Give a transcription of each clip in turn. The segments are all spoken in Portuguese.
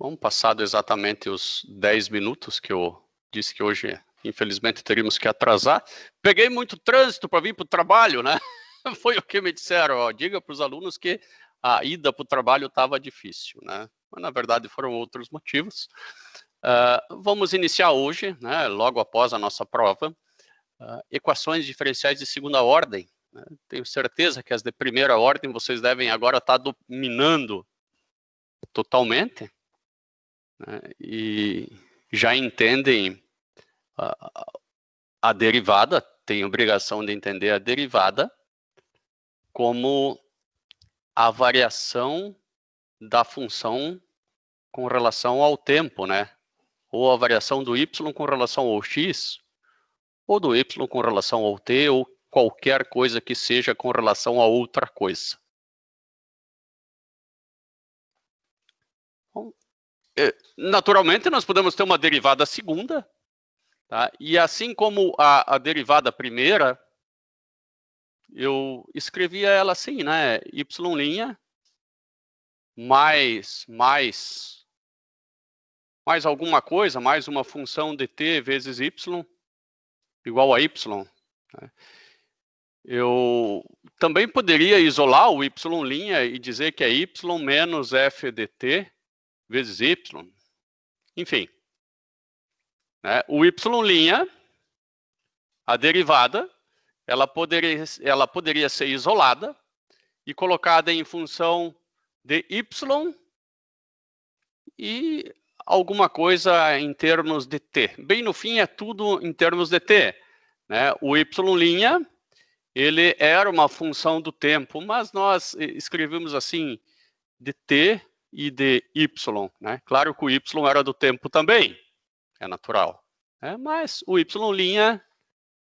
Bom, passado exatamente os 10 minutos que eu disse que hoje, infelizmente, teríamos que atrasar. Peguei muito trânsito para vir para o trabalho, né? Foi o que me disseram, ó, diga para os alunos que a ida para o trabalho estava difícil, né? Mas, na verdade, foram outros motivos. Vamos iniciar hoje, né, logo após a nossa prova, equações diferenciais de segunda ordem. Né? Tenho certeza que as de primeira ordem vocês devem agora estar dominando totalmente, né, e já entendem a derivada, tem obrigação de entender a derivada como a variação da função com relação ao tempo, né? Ou a variação do y com relação ao x, ou do y com relação ao t, ou qualquer coisa que seja com relação a outra coisa. Bom, naturalmente, nós podemos ter uma derivada segunda, tá? E assim como a derivada primeira, eu escrevia ela assim, né? Y' mais alguma coisa, mais uma função de t vezes y, igual a y. Né? Eu também poderia isolar o y' e dizer que é y menos f de t vezes y. Enfim, né? O y', a derivada, ela poderia ser isolada e colocada em função de y e alguma coisa em termos de t. Bem no fim é tudo em termos de t. Né? O y', ele era uma função do tempo, mas nós escrevemos assim, de t e de y. Né? Claro que o y era do tempo também, é natural. Né? Mas o y',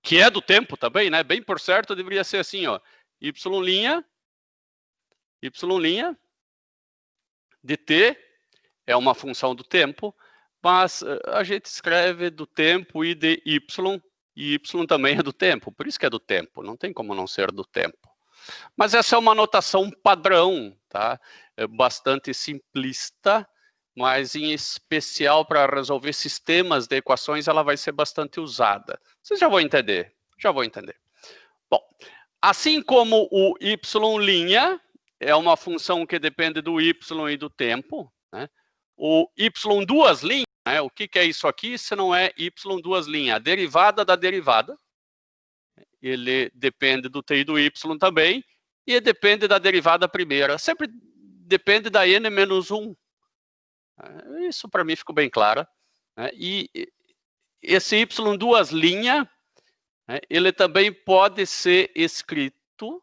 que é do tempo também, né? Bem por certo, deveria ser assim, ó, y' de t é uma função do tempo, mas a gente escreve do tempo e de y, e y também é do tempo, por isso que é do tempo, não tem como não ser do tempo. Mas essa é uma notação padrão, tá? É bastante simplista, mas em especial para resolver sistemas de equações, ela vai ser bastante usada. Vocês já vão entender, Bom, assim como o y' é uma função que depende do y e do tempo, né? O y duas linhas, né? O que é isso aqui se não é y duas linhas? A derivada da derivada, ele depende do t e do y também, e depende da derivada primeira. Sempre depende da n menos 1. Isso para mim ficou bem claro. Né? E esse y duas linhas, né, ele também pode ser escrito,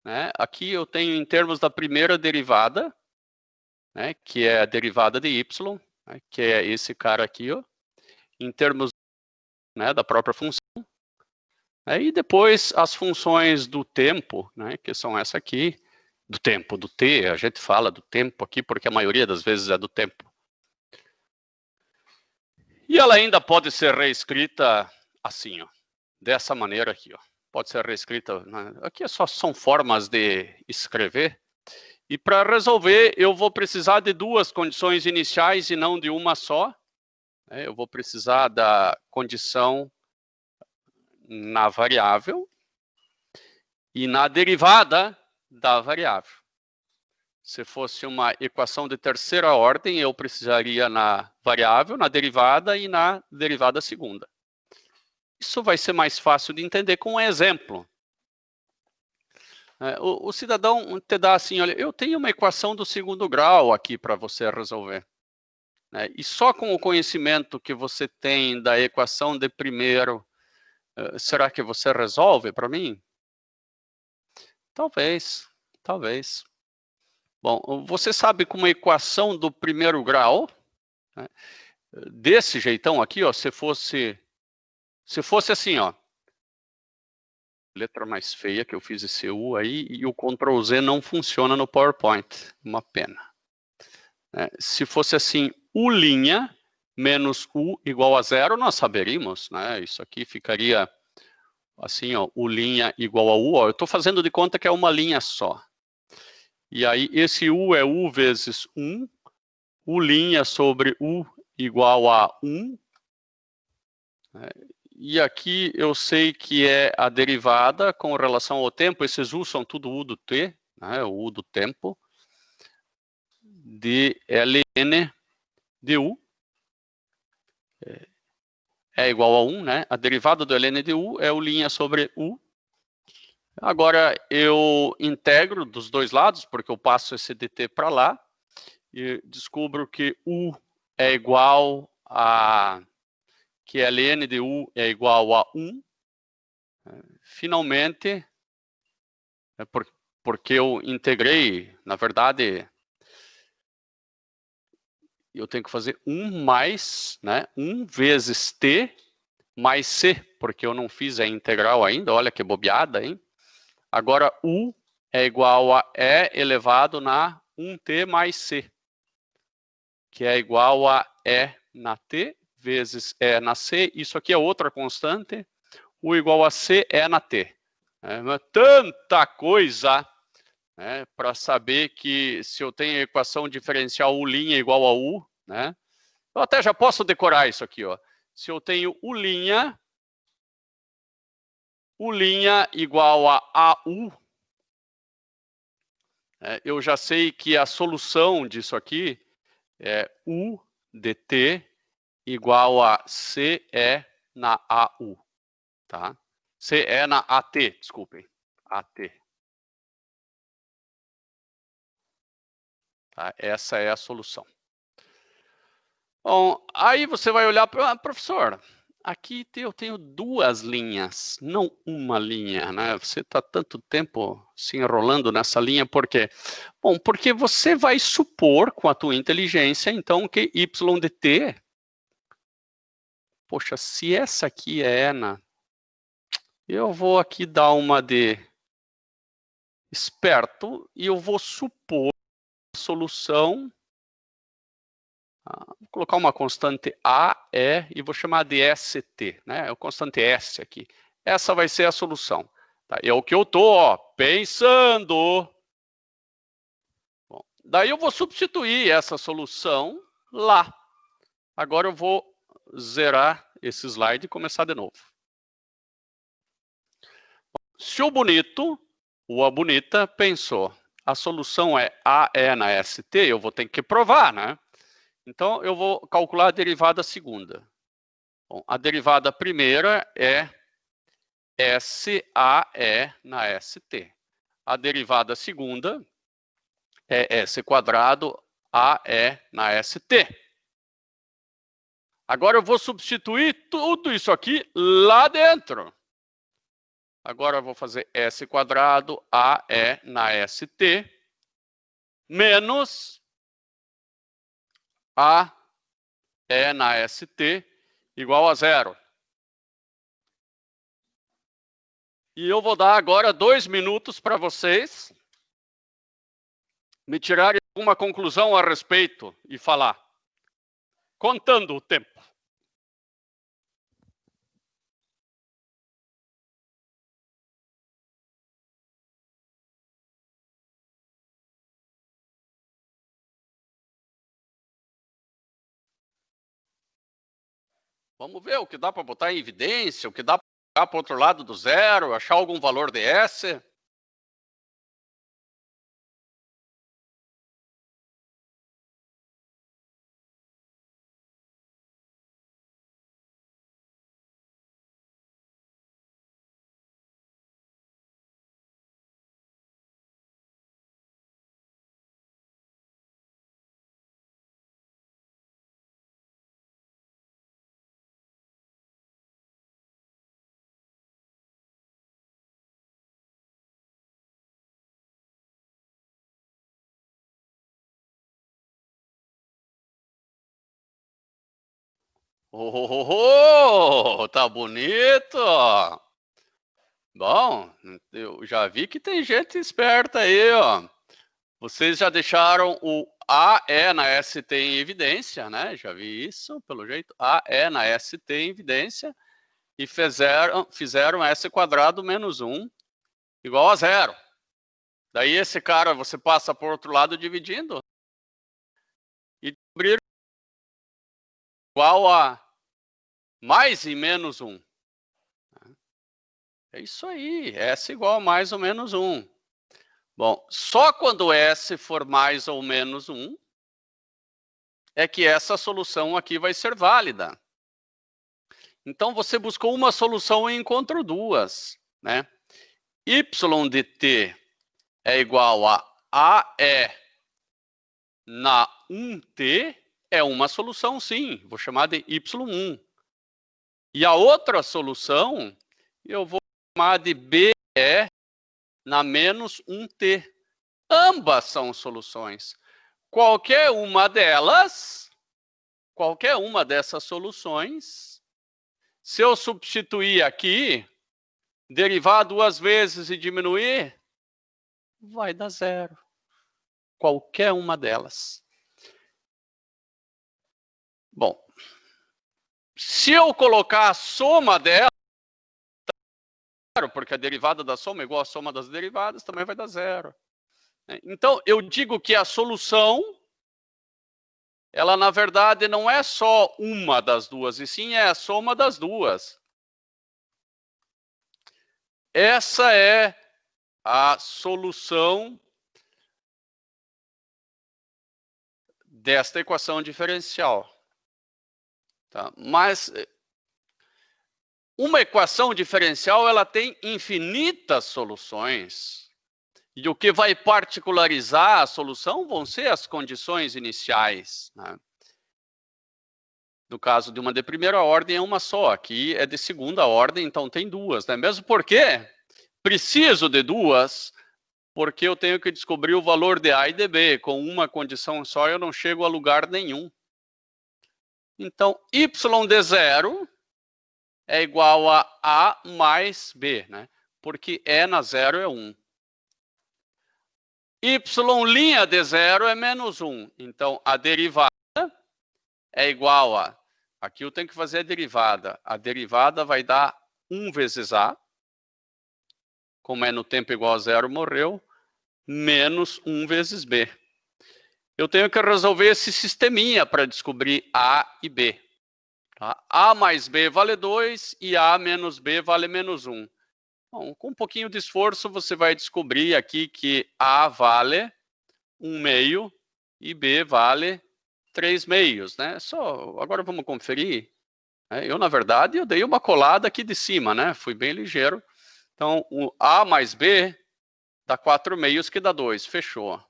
né? Aqui eu tenho em termos da primeira derivada, né, que é a derivada de y, né, que é esse cara aqui, ó, em termos, né, da própria função. E depois as funções do tempo, né, que são essa aqui, do tempo, do t, a gente fala do tempo aqui porque a maioria das vezes é do tempo. E ela ainda pode ser reescrita assim, ó, dessa maneira aqui, ó. Pode ser reescrita, né? Aqui só são formas de escrever. E para resolver, eu vou precisar de duas condições iniciais e não de uma só. Eu vou precisar da condição na variável e na derivada da variável. Se fosse uma equação de terceira ordem, eu precisaria na variável, na derivada e na derivada segunda. Isso vai ser mais fácil de entender com um exemplo. O cidadão te dá assim, olha, eu tenho uma equação do segundo grau aqui para você resolver. E só com o conhecimento que você tem da equação de primeiro, será que você resolve para mim? Talvez. Bom, você sabe que uma equação do primeiro grau, né, desse jeitão aqui, ó, se fosse assim, ó, letra mais feia que eu fiz esse U aí, e o Ctrl Z não funciona no PowerPoint, uma pena. Se fosse assim, U' menos U igual a 0, nós saberíamos, né? Isso aqui ficaria assim, ó, U' igual a U, ó, eu estou fazendo de conta que é uma linha só. E aí, esse U é U vezes 1, U' sobre U igual a 1. E aqui eu sei que é a derivada com relação ao tempo. Esses U são tudo U do T, né? O U do tempo, de ln de U. É igual a 1, né? A derivada do ln de U é U' sobre U. Agora eu integro dos dois lados, porque eu passo esse dt para lá, e descubro que U é igual a... que ln de U é igual a 1. Finalmente, porque eu integrei, na verdade, eu tenho que fazer 1 mais, né? 1 vezes t mais c, porque eu não fiz a integral ainda, olha que bobeada, hein? Agora, U é igual a E elevado na 1t mais c, que é igual a E na t vezes E na c. Isso aqui é outra constante. U igual a c E na t. Tanta coisa, né, para saber que se eu tenho a equação diferencial U' igual a U, né? Eu até já posso decorar isso aqui, ó. Se eu tenho U' igual a AU, eu já sei que a solução disso aqui é U dt igual a CE na AU, tá? CE na AT, desculpem, AT. Tá? Essa é a solução. Bom, aí você vai olhar para professor. Aqui eu tenho 2 linhas, não uma linha, né? Você está tanto tempo se enrolando nessa linha, por quê? Bom, porque você vai supor com a tua inteligência, então, que y de t, poxa, se essa aqui é ENA, eu vou aqui dar uma de esperto e eu vou supor a solução, vou colocar uma constante A, E, e vou chamar de ST, né? É o constante S aqui. Essa vai ser a solução. Tá? É o que eu estou pensando. Bom, daí eu vou substituir essa solução lá. Agora eu vou zerar esse slide e começar de novo. Se o bonito, ou a bonita, pensou, a solução é AE na ST, eu vou ter que provar, né? Então, eu vou calcular a derivada segunda. Bom, a derivada primeira é SAE na ST. A derivada segunda é S quadrado AE na ST. Agora eu vou substituir tudo isso aqui lá dentro. Agora eu vou fazer S quadrado AE na ST menos AE na ST igual a 0. E eu vou dar agora 2 minutos para vocês me tirarem alguma conclusão a respeito e falar. Contando o tempo. Vamos ver o que dá para botar em evidência, o que dá para jogar para o outro lado do zero, achar algum valor de S. Tá bonito! Bom, eu já vi que tem gente esperta aí, ó. Vocês já deixaram o AE na ST em evidência, né? Já vi isso, pelo jeito. AE na ST em evidência. E fizeram S quadrado menos 1 igual a 0. Daí esse cara, você passa por outro lado dividindo. e descobrir igual a mais e menos 1. É isso aí, S igual a mais ou menos 1. Bom, só quando S for mais ou menos 1, é que essa solução aqui vai ser válida. Então, você buscou uma solução e encontrou duas, né? Y de t é igual a AE na 1t, é uma solução, sim. Vou chamar de Y1. E a outra solução, eu vou chamar de BE na menos 1t. Ambas são soluções. Qualquer uma dessas soluções, se eu substituir aqui, derivar duas vezes e diminuir, vai dar zero. Qualquer uma delas. Bom, se eu colocar a soma dela, porque a derivada da soma é igual à soma das derivadas, também vai dar zero. Então, eu digo que a solução, ela na verdade não é só uma das duas, e sim é a soma das duas. Essa é a solução desta equação diferencial. Tá? Mas uma equação diferencial, ela tem infinitas soluções. E o que vai particularizar a solução vão ser as condições iniciais, né? No caso de uma de primeira ordem, é uma só. Aqui é de segunda ordem, então tem duas, né? Mesmo porque preciso de duas, porque eu tenho que descobrir o valor de A e de B. Com uma condição só, eu não chego a lugar nenhum. Então, y de 0 é igual a mais B, né? Porque E na 0 é 1. Y' de 0 é menos 1. Então, a derivada é igual a... Aqui eu tenho que fazer a derivada. A derivada vai dar 1 vezes A. Como é no tempo igual a 0, morreu. Menos 1 vezes B. Eu tenho que resolver esse sisteminha para descobrir A e B. Tá? A mais B vale 2 e A menos B vale menos 1. Bom, com um pouquinho de esforço, você vai descobrir aqui que A vale 1/2 e B vale 3/2, né? Agora vamos conferir. Eu, na verdade, eu dei uma colada aqui de cima, né? Fui bem ligeiro. Então, o A mais B dá 4/2, que dá 2. Fechou.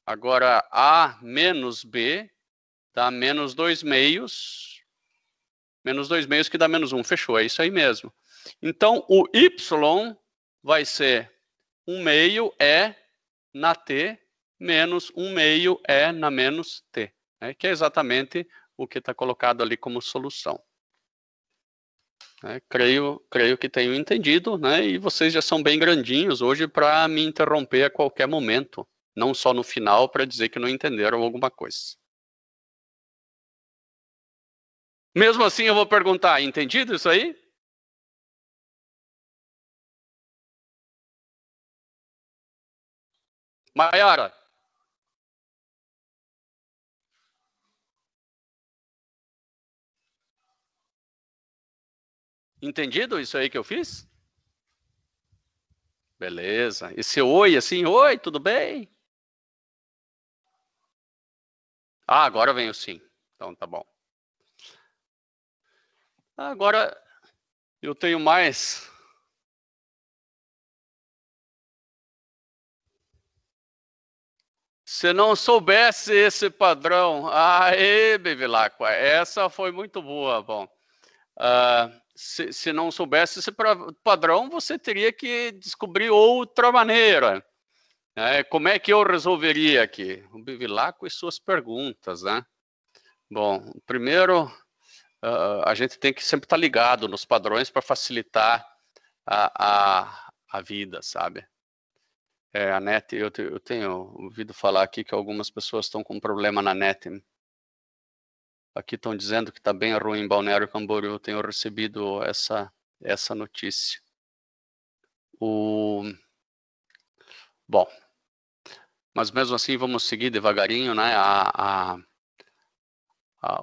Agora, A menos B dá menos 2/2. Menos 2/2, que dá menos 1. Fechou, é isso aí mesmo. Então, o Y vai ser 1/2 E na T menos 1/2 E na menos T, né? Que é exatamente o que está colocado ali como solução. Creio que tenham entendido, né? E vocês já são bem grandinhos hoje para me interromper a qualquer momento, não só no final para dizer que não entenderam alguma coisa. Mesmo assim, eu vou perguntar, entendido isso aí? Maiara? Entendido isso aí que eu fiz? Beleza. Esse oi assim, oi, tudo bem? Ah, agora vem o sim. Então tá bom. Agora eu tenho mais. Se não soubesse esse padrão, aê, Bevilacqua, essa foi muito boa. Bom, se não soubesse esse padrão, você teria que descobrir outra maneira. Como é que eu resolveria aqui? O Bevilacqua e suas perguntas, né? Bom, primeiro, a gente tem que sempre estar ligado nos padrões para facilitar a vida, sabe? A net, eu tenho ouvido falar aqui que algumas pessoas estão com problema na net. Aqui estão dizendo que está bem ruim em Balneário Camboriú. Eu tenho recebido essa notícia. Bom, mas mesmo assim vamos seguir devagarinho, né?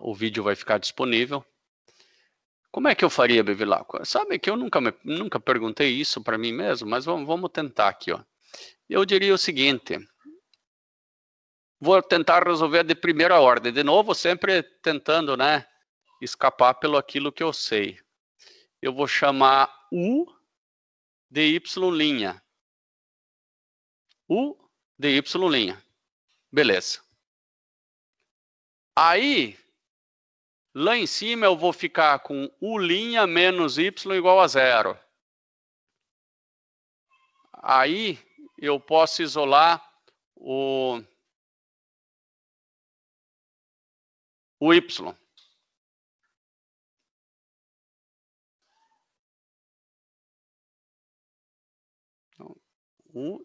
o vídeo vai ficar disponível. Como é que eu faria, Bevilacqua? Sabe que eu nunca perguntei isso para mim mesmo, mas vamos tentar aqui, ó. Eu diria o seguinte, vou tentar resolver de primeira ordem, de novo, sempre tentando, né, escapar pelo aquilo que eu sei. Eu vou chamar U de Y'. U de Y'. Beleza. Aí, lá em cima eu vou ficar com U' menos Y igual a 0. Aí eu posso isolar o Y.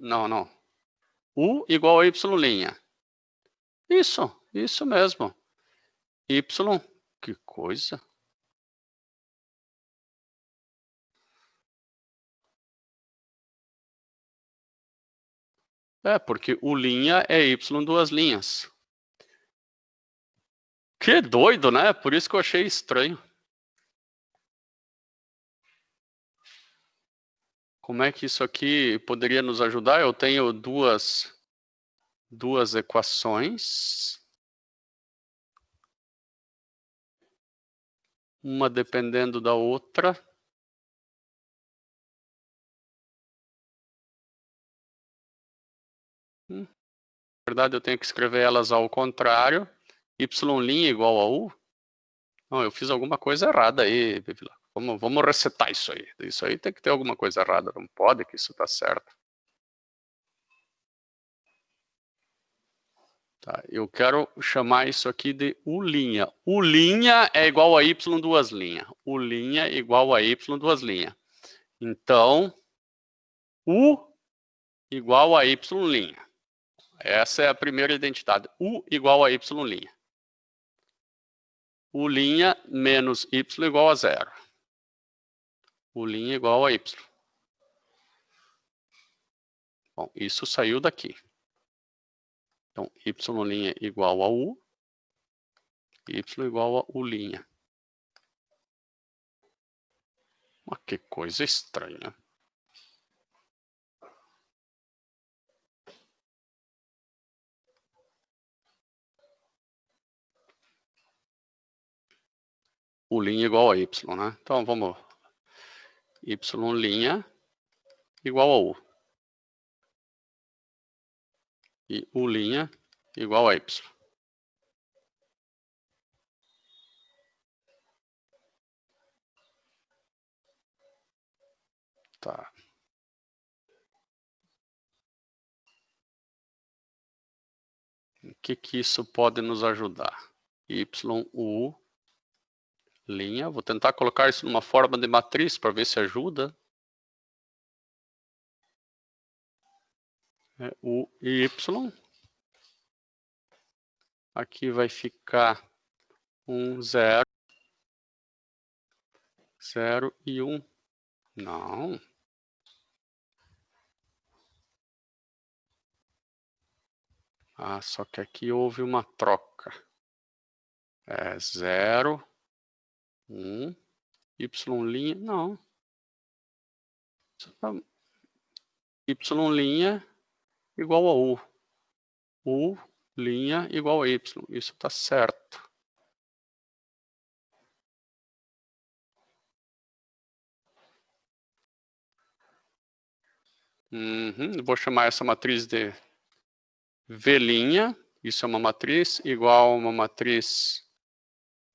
Não. U igual a Y'. Isso mesmo. Y, que coisa. Porque U' é Y duas linhas. Que doido, né? Por isso que eu achei estranho. Como é que isso aqui poderia nos ajudar? Eu tenho duas equações. Uma dependendo da outra. Na verdade, eu tenho que escrever elas ao contrário. Y' igual a U? Não, eu fiz alguma coisa errada aí, Bevilacqua. Vamos resetar isso aí. Isso aí tem que ter alguma coisa errada. Não pode que isso está certo. Tá, eu quero chamar isso aqui de U'. U' é igual a Y duas linhas. U' é igual a Y duas linhas. Então, U igual a Y'. Essa é a primeira identidade. U igual a Y'. U' menos Y igual a 0. U' igual a Y. Bom, isso saiu daqui. Então, Y' igual a U. Y igual a U'. Mas que coisa estranha. U' igual a Y, né? Então, vamos... Y' igual a U. E U' igual a Y. Tá. O que isso pode nos ajudar? U'. Vou tentar colocar isso numa forma de matriz para ver se ajuda. U e Y. Aqui vai ficar 0, 0 e 1. Não. Só que aqui houve uma troca. 0, 1, Y', não. Y' igual a U. U' igual a Y. Isso está certo. Vou chamar essa matriz de V'. Isso é uma matriz igual a uma matriz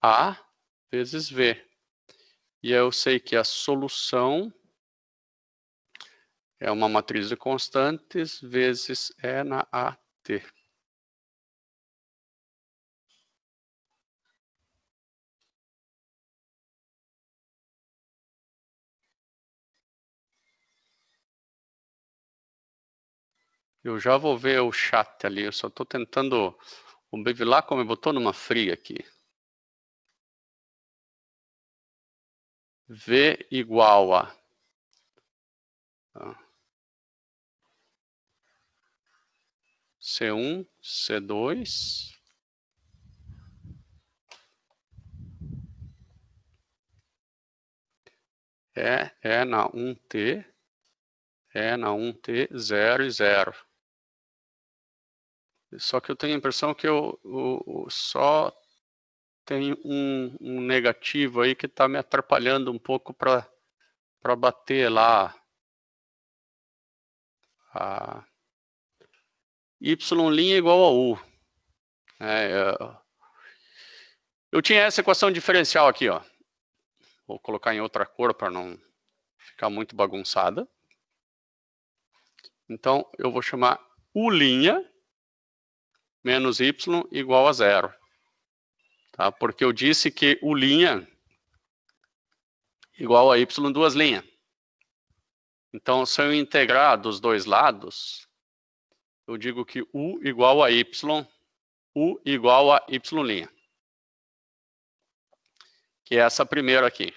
A vezes V. E eu sei que a solução é uma matriz de constantes vezes E na AT. Eu já vou ver o chat ali, eu só estou tentando... O Bevilacqua me botou numa fria aqui. V igual a... C1, C2... é na 1t, é na 1t, 0 e 0. Só que eu tenho a impressão que eu só tem um negativo aí que está me atrapalhando um pouco para bater lá a y' igual a u. Eu tinha essa equação diferencial aqui, ó. Vou colocar em outra cor para não ficar muito bagunçada. Então, eu vou chamar u' menos y igual a 0. Tá? Porque eu disse que u' igual a y duas linhas. Então, se eu integrar dos dois lados, eu digo que u igual a y, u igual a y'. Que é essa primeira aqui.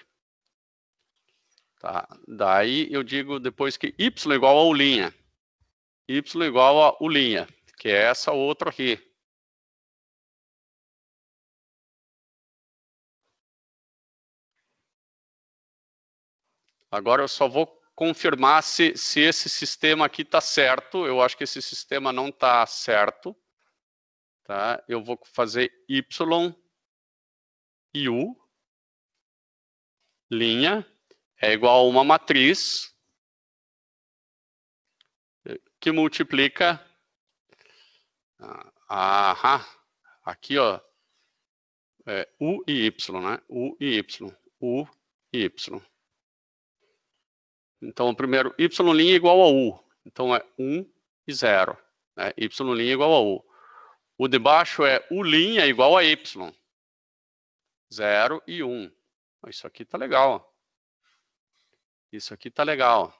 Tá? Daí eu digo depois que y igual a u', y igual a u', que é essa outra aqui. Agora eu só vou confirmar se esse sistema aqui está certo. Eu acho que esse sistema não está certo. Tá? Eu vou fazer y e u' é igual a uma matriz que multiplica aqui, ó, u e y, né? U e y. Então, o primeiro, y' igual a u. Então, é 1 e 0. Né? Y' igual a u. O de baixo é u' igual a y. 0 e 1. Isso aqui tá legal. Isso aqui tá legal.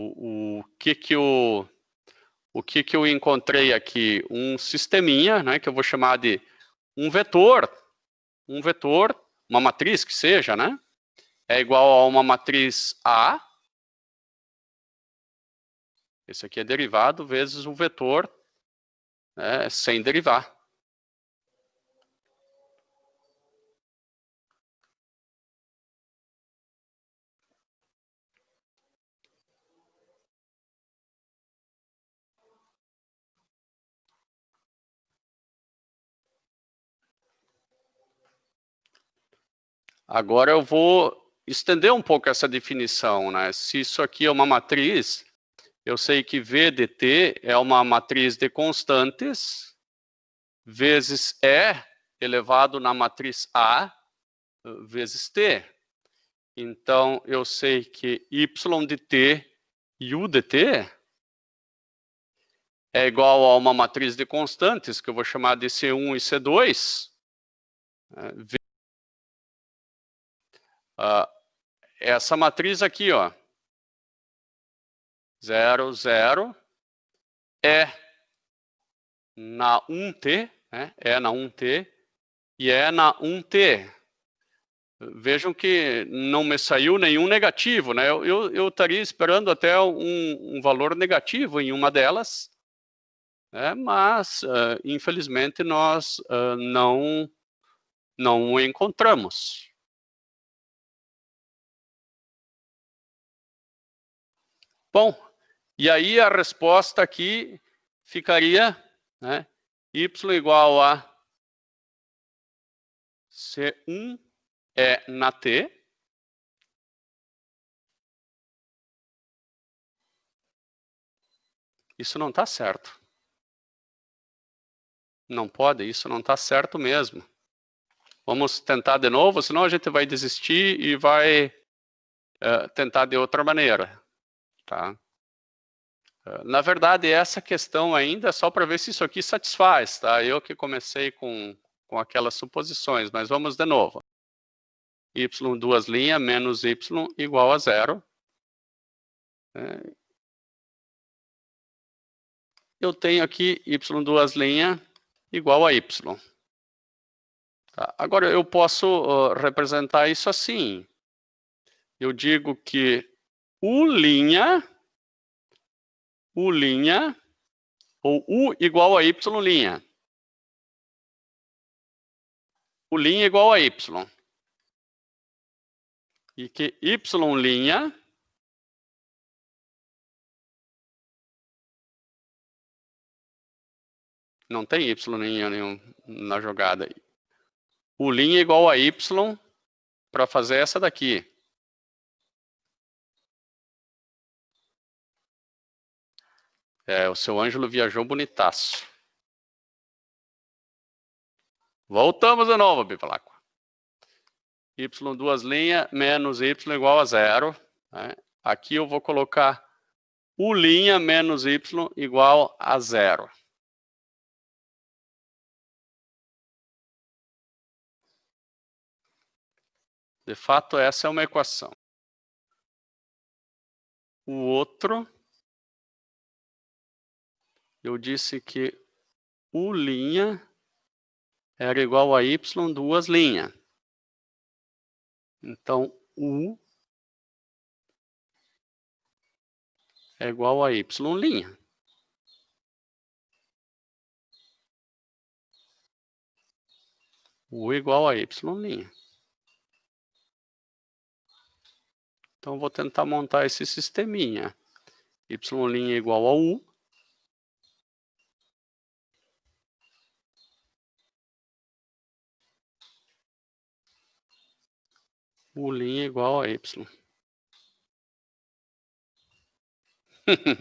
O que eu encontrei aqui? Um sisteminha, né, que eu vou chamar de um vetor, uma matriz que seja, né? É igual a uma matriz A. Esse aqui é derivado vezes um vetor, né, sem derivar. Agora eu vou estender um pouco essa definição, né? Se isso aqui é uma matriz, eu sei que V de t é uma matriz de constantes vezes E elevado na matriz A vezes t. Então, eu sei que y de t e u de t é igual a uma matriz de constantes, que eu vou chamar de C1 e C2, essa matriz aqui, ó, 0, 0, é na 1t, né? É na 1t e é na 1t. Vejam que não me saiu nenhum negativo, né? Eu estaria esperando até um valor negativo em uma delas, né? Mas, infelizmente, nós não o encontramos. Bom, e aí a resposta aqui ficaria, né, y igual a C1 é na t, isso não está certo. Não pode, isso não está certo mesmo. Vamos tentar de novo, senão a gente vai desistir e vai tentar de outra maneira. Tá? Na verdade, essa questão ainda é só para ver se isso aqui satisfaz. Tá? Eu que comecei com aquelas suposições, mas vamos de novo. Y duas linhas menos y igual a 0. Eu tenho aqui y duas linhas igual a y. Tá? Agora, eu posso representar isso assim. Eu digo que u' ou u igual a y'. U' igual a y. e que y' não tem y nenhum na jogada. O linha é igual a y para fazer essa daqui. O seu Ângelo viajou bonitaço. Voltamos de novo, Bipalaco. Y duas linhas menos y igual a 0. Né? Aqui eu vou colocar U' menos y igual a 0. De fato, essa é uma equação. O outro, eu disse que U' era igual a y duas linhas. Então, U é igual a y'. U igual a y'. Então, vou tentar montar esse sisteminha. Y' igual a U. U' igual a y. Y',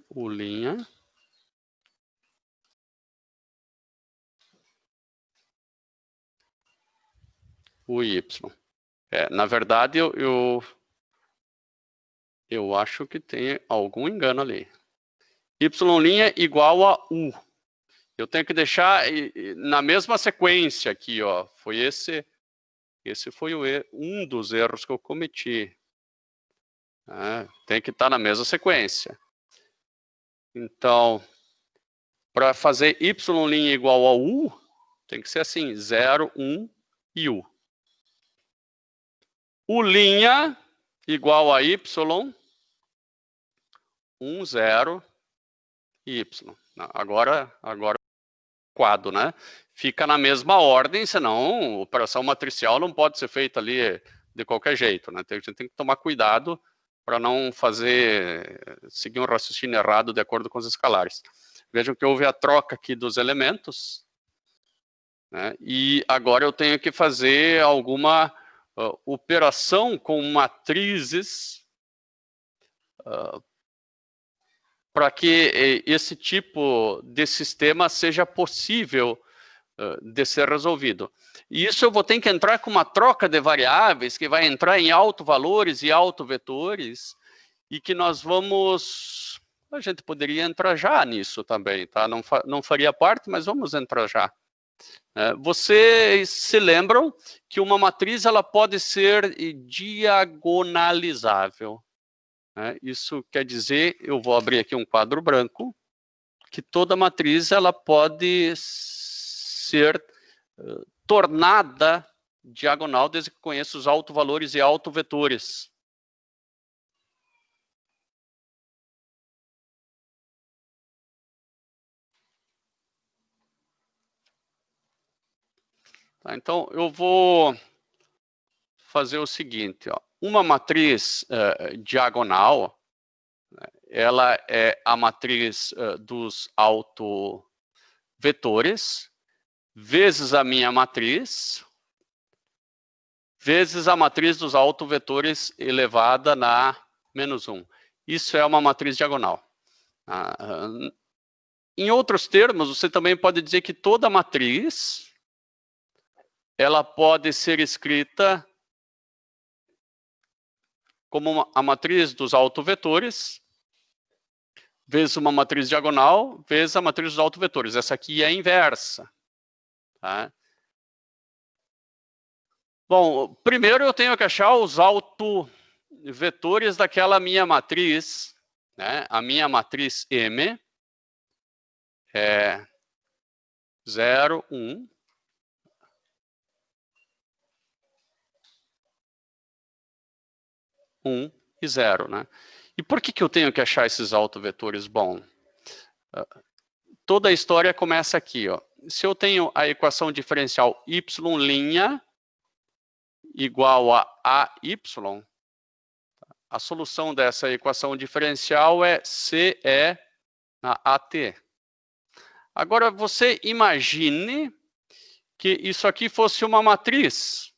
U'. UY. Na verdade, eu acho que tem algum engano ali. Y' igual a U. Eu tenho que deixar na mesma sequência aqui, ó. Foi esse foi um dos erros que eu cometi. Tem que estar na mesma sequência. Então, para fazer Y' igual a U, tem que ser assim, 0, 1 e U. U' igual a Y, 1, 0 e Y. Agora quadro, né? Fica na mesma ordem, senão a operação matricial não pode ser feita ali de qualquer jeito, né? A gente tem que tomar cuidado para não seguir um raciocínio errado de acordo com os escalares. Vejam que houve a troca aqui dos elementos, né? E agora eu tenho que fazer alguma operação com matrizes para que esse tipo de sistema seja possível de ser resolvido. E isso eu vou ter que entrar com uma troca de variáveis que vai entrar em autovalores e autovetores e que nós vamos... A gente poderia entrar já nisso também, tá? Não faria parte, mas vamos entrar já. Vocês se lembram que uma matriz ela pode ser diagonalizável. Isso quer dizer, eu vou abrir aqui um quadro branco, que toda matriz ela pode ser tornada diagonal desde que conheça os autovalores e autovetores. Tá, então, eu vou fazer o seguinte, ó. Uma matriz diagonal, ela é a matriz dos autovetores, vezes a minha matriz, vezes a matriz dos autovetores elevada na menos 1. Isso é uma matriz diagonal. Em outros termos, você também pode dizer que toda matriz ela pode ser escrita como a matriz dos autovetores, vezes uma matriz diagonal, vezes a matriz dos autovetores. Essa aqui é a inversa. Tá? Bom, primeiro eu tenho que achar os autovetores daquela minha matriz, né? A minha matriz M é 0, 1. E 0, né? E por que eu tenho que achar esses autovetores? Bom, toda a história começa aqui, ó. se eu tenho a equação diferencial y' igual a AY, a solução dessa equação diferencial é CE na AT. Agora, você imagine que isso aqui fosse uma matriz.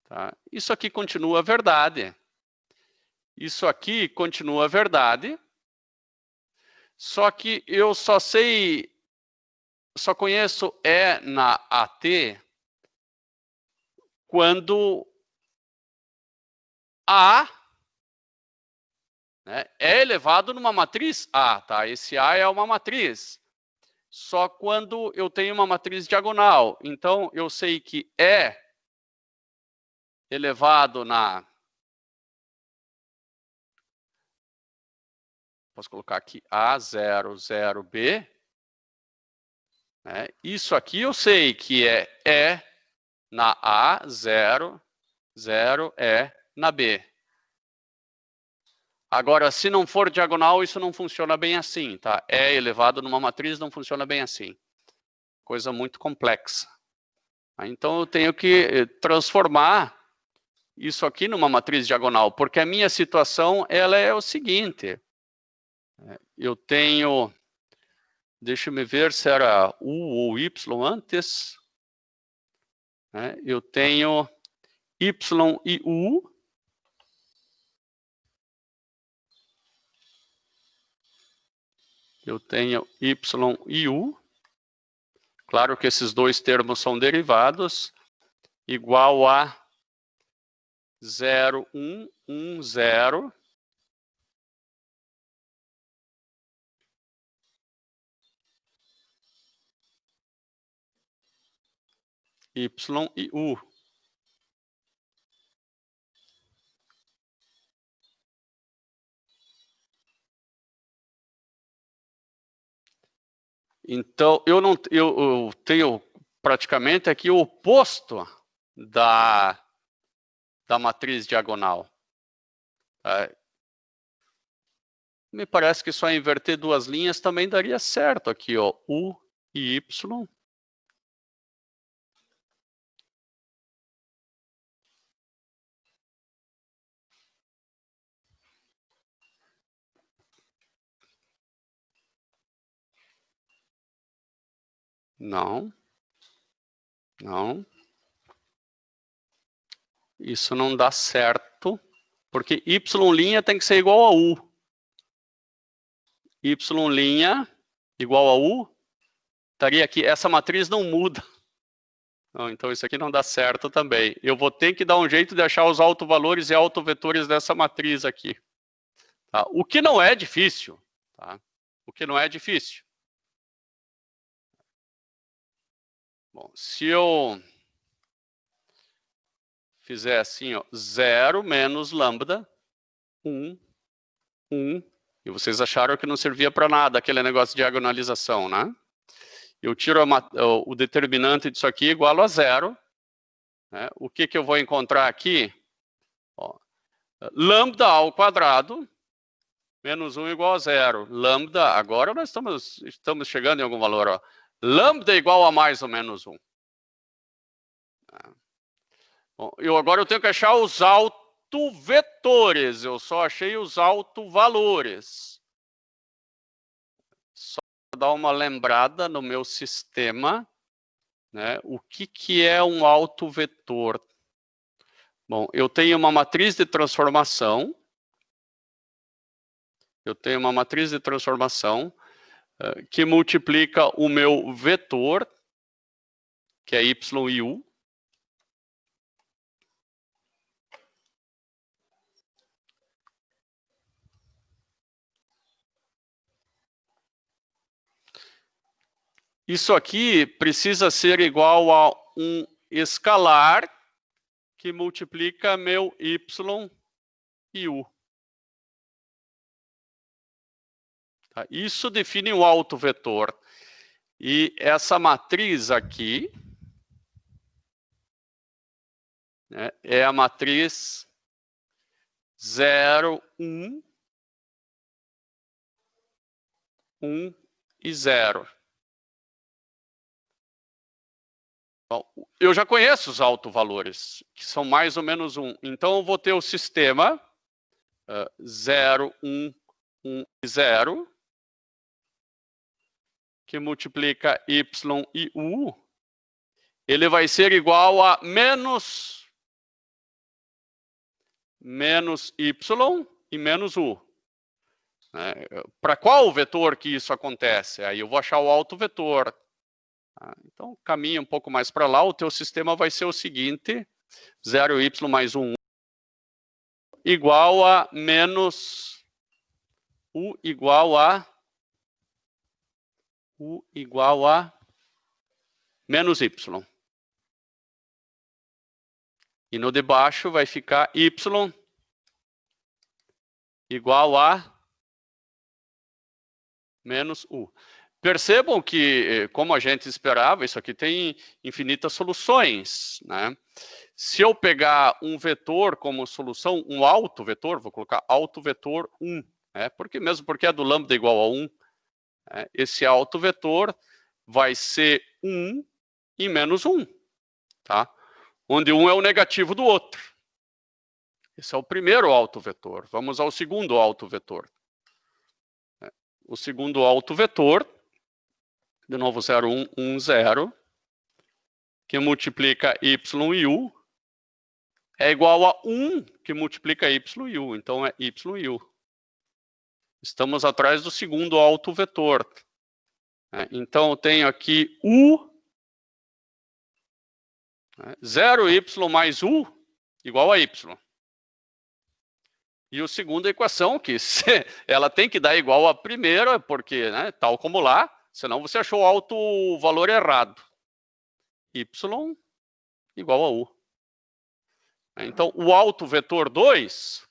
Tá? Isso aqui continua verdade. Isso aqui continua verdade. Só que eu só conheço E na AT quando A, né, é elevado numa matriz A, tá? Esse A é uma matriz. Só quando eu tenho uma matriz diagonal. Então, eu sei que E elevado na... Posso colocar aqui A0, 0B. Né? Isso aqui eu sei que é E na A, 0, 0, E na B. Agora, se não for diagonal, isso não funciona bem assim, tá? E elevado numa matriz não funciona bem assim. Coisa muito complexa. Então, eu tenho que transformar isso aqui numa matriz diagonal, porque a minha situação ela é o seguinte. Eu tenho... Deixa eu ver se era U ou Y antes. Eu tenho Y e U. Eu tenho Y e U. Claro que esses dois termos são derivados. Igual a 0, 1, 1, 0. Y e U. Então, eu tenho praticamente aqui o oposto da matriz diagonal. Me parece que só inverter duas linhas também daria certo aqui, ó, U e Y. Não. Não. Isso não dá certo, porque Y' tem que ser igual a U. Y' igual a U, estaria aqui, essa matriz não muda. Não, então isso aqui não dá certo também. Eu vou ter que dar um jeito de achar os autovalores e autovetores dessa matriz aqui. Tá? O que não é difícil. Tá? O que não é difícil. Bom, se eu fizer assim, ó, 0 menos lambda, 1, 1, e vocês acharam que não servia para nada aquele negócio de diagonalização, né? Eu tiro o determinante disso aqui igual a 0. Né? O que eu vou encontrar aqui? Ó, lambda ao quadrado menos 1 igual a 0. Lambda, agora nós estamos chegando em algum valor. Ó. Lambda igual a mais ou menos 1. Bom, agora eu tenho que achar os autovetores. Eu só achei os autovalores. Só para dar uma lembrada no meu sistema, né? O que é um autovetor? Bom, eu tenho uma matriz de transformação. Eu tenho uma matriz de transformação que multiplica o meu vetor, que é Y e U. Isso aqui precisa ser igual a um escalar que multiplica meu Y e U. Tá? Isso define o autovetor. E essa matriz aqui, né, é a matriz 0, 1, 1, e 0. Bom, eu já conheço os autovalores, que são mais ou menos 1. Então, eu vou ter o sistema 0, 1, 1 e 0, que multiplica y e u. Ele vai ser igual a menos y e menos u. Para qual vetor que isso acontece? Aí eu vou achar o autovetor. Então, caminha um pouco mais para lá, o teu sistema vai ser o seguinte, 0y mais 1 igual a menos u igual a menos y. E no de baixo vai ficar y igual a menos u. Percebam que, como a gente esperava, isso aqui tem infinitas soluções, né? Se eu pegar um vetor como solução, um autovetor, vou colocar autovetor 1, mesmo porque é do lambda igual a 1, esse autovetor vai ser 1 e menos 1, tá? Onde 1 é o negativo do outro. Esse é o primeiro autovetor. Vamos ao segundo autovetor. O segundo autovetor, de novo 0, 1, 1, 0, que multiplica y e u, é igual a 1 que multiplica y e u. Então, é y e u. Estamos atrás do segundo autovetor. Então, eu tenho aqui u, 0y mais u, igual a y. E a segunda equação, que ela tem que dar igual à primeira, porque, tal como lá, senão você achou o autovalor errado. Y igual a u. Então, o autovetor 2,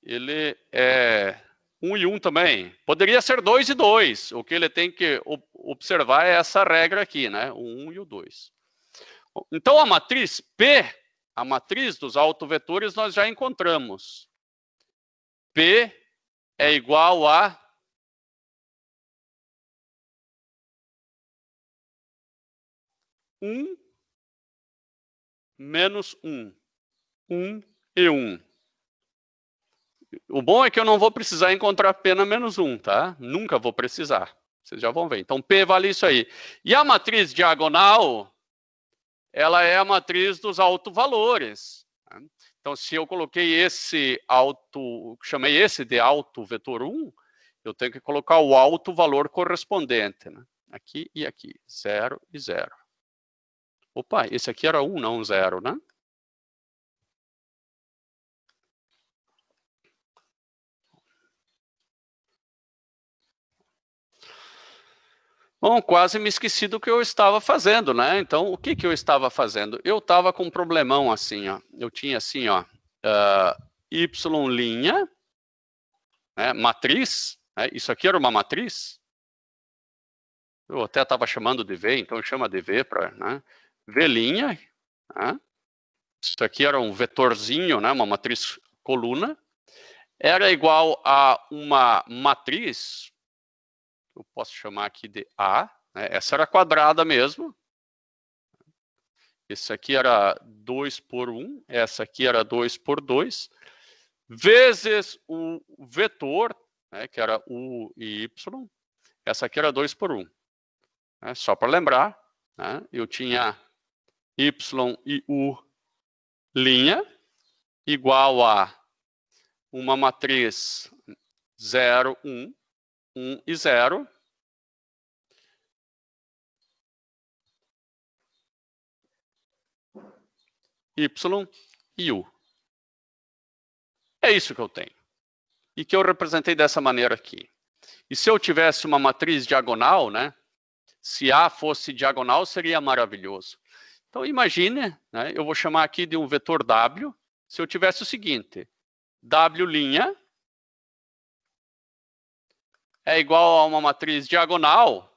ele é 1 e 1 também. Poderia ser 2 e 2. O que ele tem que observar é essa regra aqui, né? O 1 e o 2. Então, a matriz P, a matriz dos autovetores, nós já encontramos. P é igual a 1 menos 1. 1 e 1. O bom é que eu não vou precisar encontrar P na menos 1, tá? Nunca vou precisar. Vocês já vão ver. Então, P vale isso aí. E a matriz diagonal, ela é a matriz dos autovalores. Então, se eu coloquei chamei esse de autovetor 1, eu tenho que colocar o autovalor correspondente, né? Aqui e aqui, 0 e 0. Opa, esse aqui era 1, não 0, né? Bom, quase me esqueci do que eu estava fazendo, né? Então, o que eu estava fazendo? Eu estava com um problemão assim, ó. Eu tinha assim, ó, y', matriz, isso aqui era uma matriz. Eu até estava chamando de V, então chama de V para, V', isso aqui era um vetorzinho, uma matriz coluna, era igual a uma matriz, eu posso chamar aqui de A, essa era quadrada mesmo, esse aqui era 2 por 1, essa aqui era 2 por 2, vezes o vetor, que era U e Y, essa aqui era 2 por 1. Só para lembrar, eu tinha Y e U' igual a uma matriz 0, 1, 1 e 0, Y e U. É isso que eu tenho. E que eu representei dessa maneira aqui. E se eu tivesse uma matriz diagonal, se A fosse diagonal, seria maravilhoso. Então, imagine, eu vou chamar aqui de um vetor W, se eu tivesse o seguinte, W' é igual a uma matriz diagonal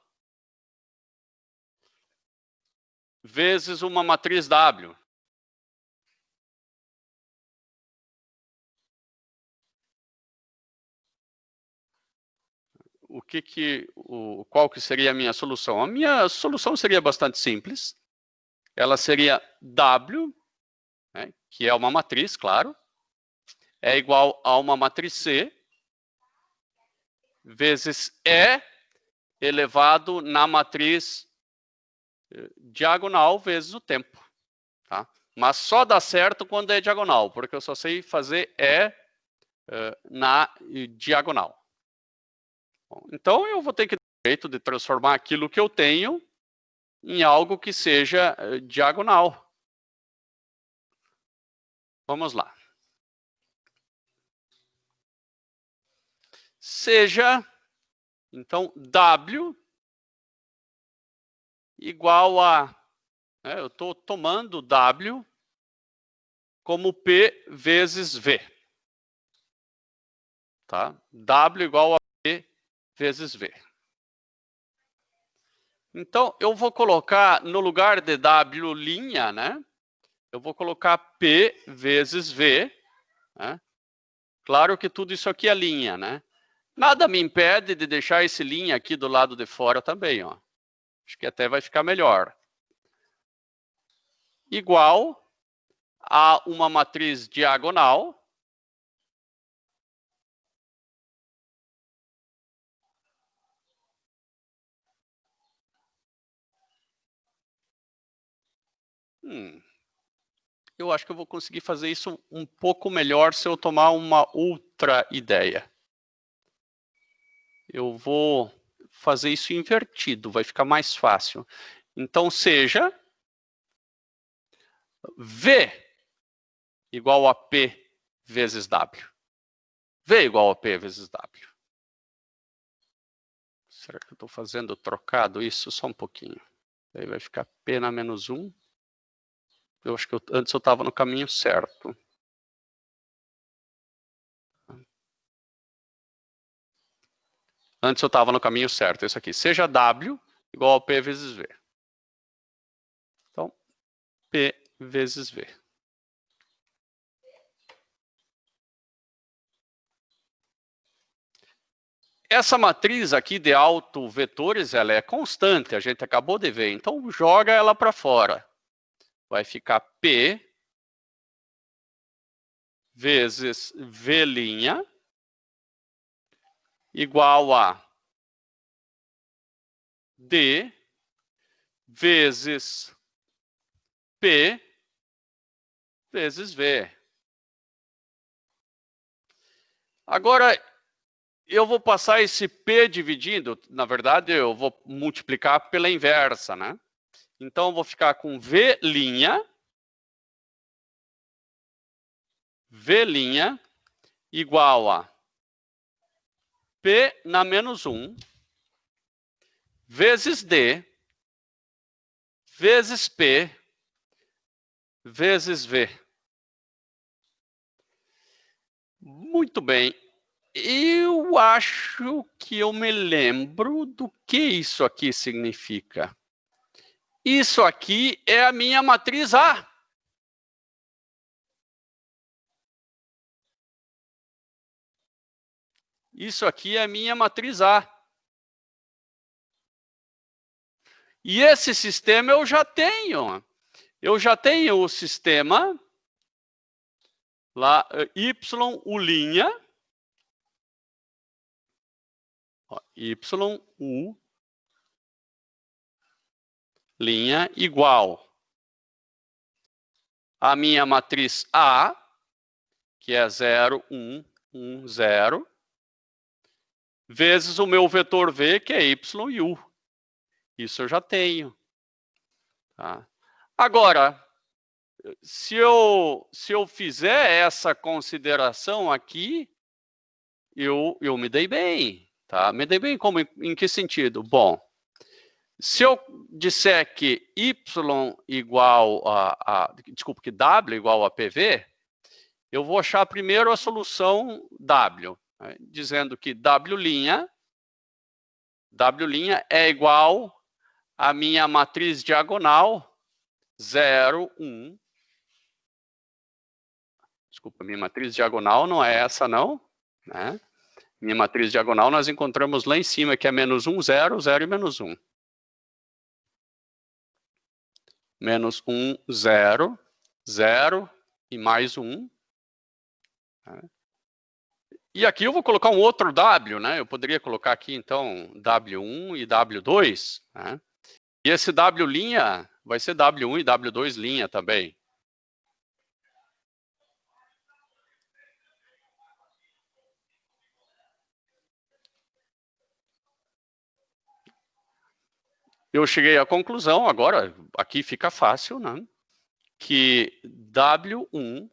vezes uma matriz W. qual que seria a minha solução? A minha solução seria bastante simples. Ela seria W, né, que é uma matriz, claro, é igual a uma matriz C vezes E elevado na matriz diagonal vezes o tempo. Tá? Mas só dá certo quando é diagonal, porque eu só sei fazer E na diagonal. Bom, então, eu vou ter que dar um jeito de transformar aquilo que eu tenho em algo que seja diagonal. Vamos lá. Seja, então, W igual a... eu estou tomando W como P vezes V. Tá? W igual a P vezes V. Então, eu vou colocar, no lugar de W', né? Eu vou colocar P vezes V. Né? Claro que tudo isso aqui é linha, né? Nada me impede de deixar esse linha aqui do lado de fora também, ó. Acho que até vai ficar melhor. Igual a uma matriz diagonal. Eu acho que eu vou conseguir fazer isso um pouco melhor se eu tomar uma outra ideia. Eu vou fazer isso invertido, vai ficar mais fácil. Então, seja V igual a P vezes W. V igual a P vezes W. Será que eu estou fazendo trocado isso? Só um pouquinho. Aí vai ficar P na menos 1. Eu acho que antes eu estava no caminho certo. Antes eu estava no caminho certo. Isso aqui. Seja W igual a P vezes V. Então, P vezes V. Essa matriz aqui de autovetores, ela é constante, a gente acabou de ver. Então, joga ela para fora. Vai ficar P vezes V' igual a D vezes P vezes V. Agora, eu vou passar esse P dividindo, na verdade, eu vou multiplicar pela inversa, né? Então, eu vou ficar com V' igual a P na menos 1 vezes D vezes P vezes V. Muito bem. Eu acho que eu me lembro do que isso aqui significa. Isso aqui é a minha matriz A. Isso aqui é a minha matriz A. E esse sistema eu já tenho. Eu já tenho o sistema lá, Y, U', Y, U', igual a minha matriz A, que é 0, 1, 1, 0, vezes o meu vetor V, que é Y e U. Isso eu já tenho. Tá? Agora, se eu fizer essa consideração aqui, eu me dei bem. Tá? Me dei bem como, em que sentido? Bom, se eu disser que Y igual desculpa, que W igual a PV, eu vou achar primeiro a solução W, né? Dizendo que W' é igual à minha matriz diagonal 0, 1. Desculpa, minha matriz diagonal não é essa, não. Né? Minha matriz diagonal, nós encontramos lá em cima, que é menos 1, 0, 0 e menos 1. Menos 1, 0, 0 e mais 1. E aqui eu vou colocar um outro W, né? Eu poderia colocar aqui, então, W1 e W2. Né? E esse W' vai ser W1 e W2' também. Eu cheguei à conclusão, agora aqui fica fácil, né? Que W1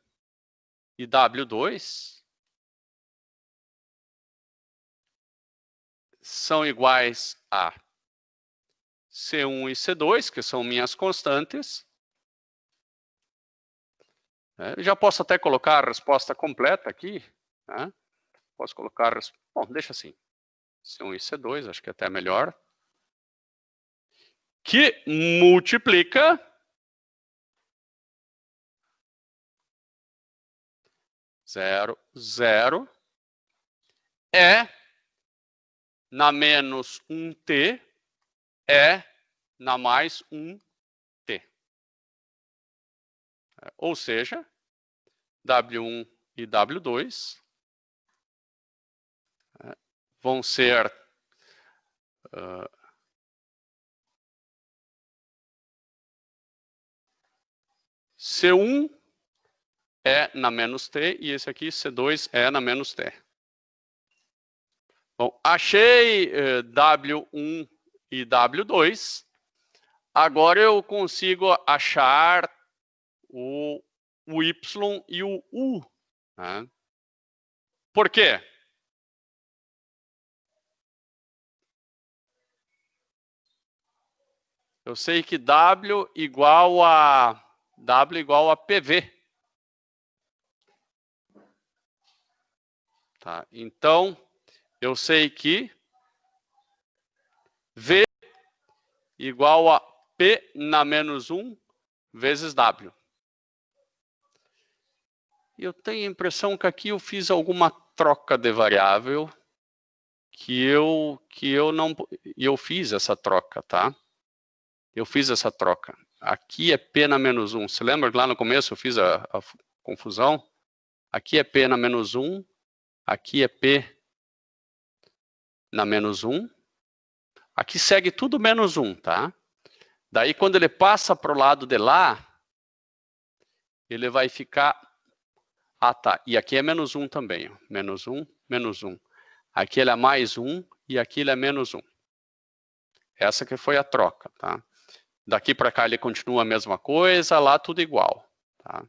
e W2 são iguais a C1 e C2, que são minhas constantes. Eu já posso até colocar a resposta completa aqui. Né? Posso colocar... Bom, deixa assim. C1 e C2, acho que é até melhor. Que multiplica... 0, 0, é na menos 1t, é na mais 1t. Ou seja, W1 e W2 vão ser C1 é na menos t e esse aqui C2 é na menos t. Bom, achei W1 e W2. Agora eu consigo achar o Y e o U. Né? Por quê? Eu sei que W igual a PV. Tá? Então, eu sei que V igual a P na menos 1 vezes W. Eu tenho a impressão que aqui eu fiz alguma troca de variável que eu fiz essa troca, tá? Eu fiz essa troca. Aqui é P na menos 1. Você lembra que lá no começo eu fiz a confusão? Aqui é P na menos 1. Aqui é P na menos 1. Aqui segue tudo menos 1, tá? Daí, quando ele passa para o lado de lá, ele vai ficar... Ah, tá. E aqui é menos 1 também. Ó. Menos 1, menos 1. Aqui ele é mais 1 e aqui ele é menos 1. Essa que foi a troca, tá? Daqui para cá ele continua a mesma coisa, lá tudo igual, tá?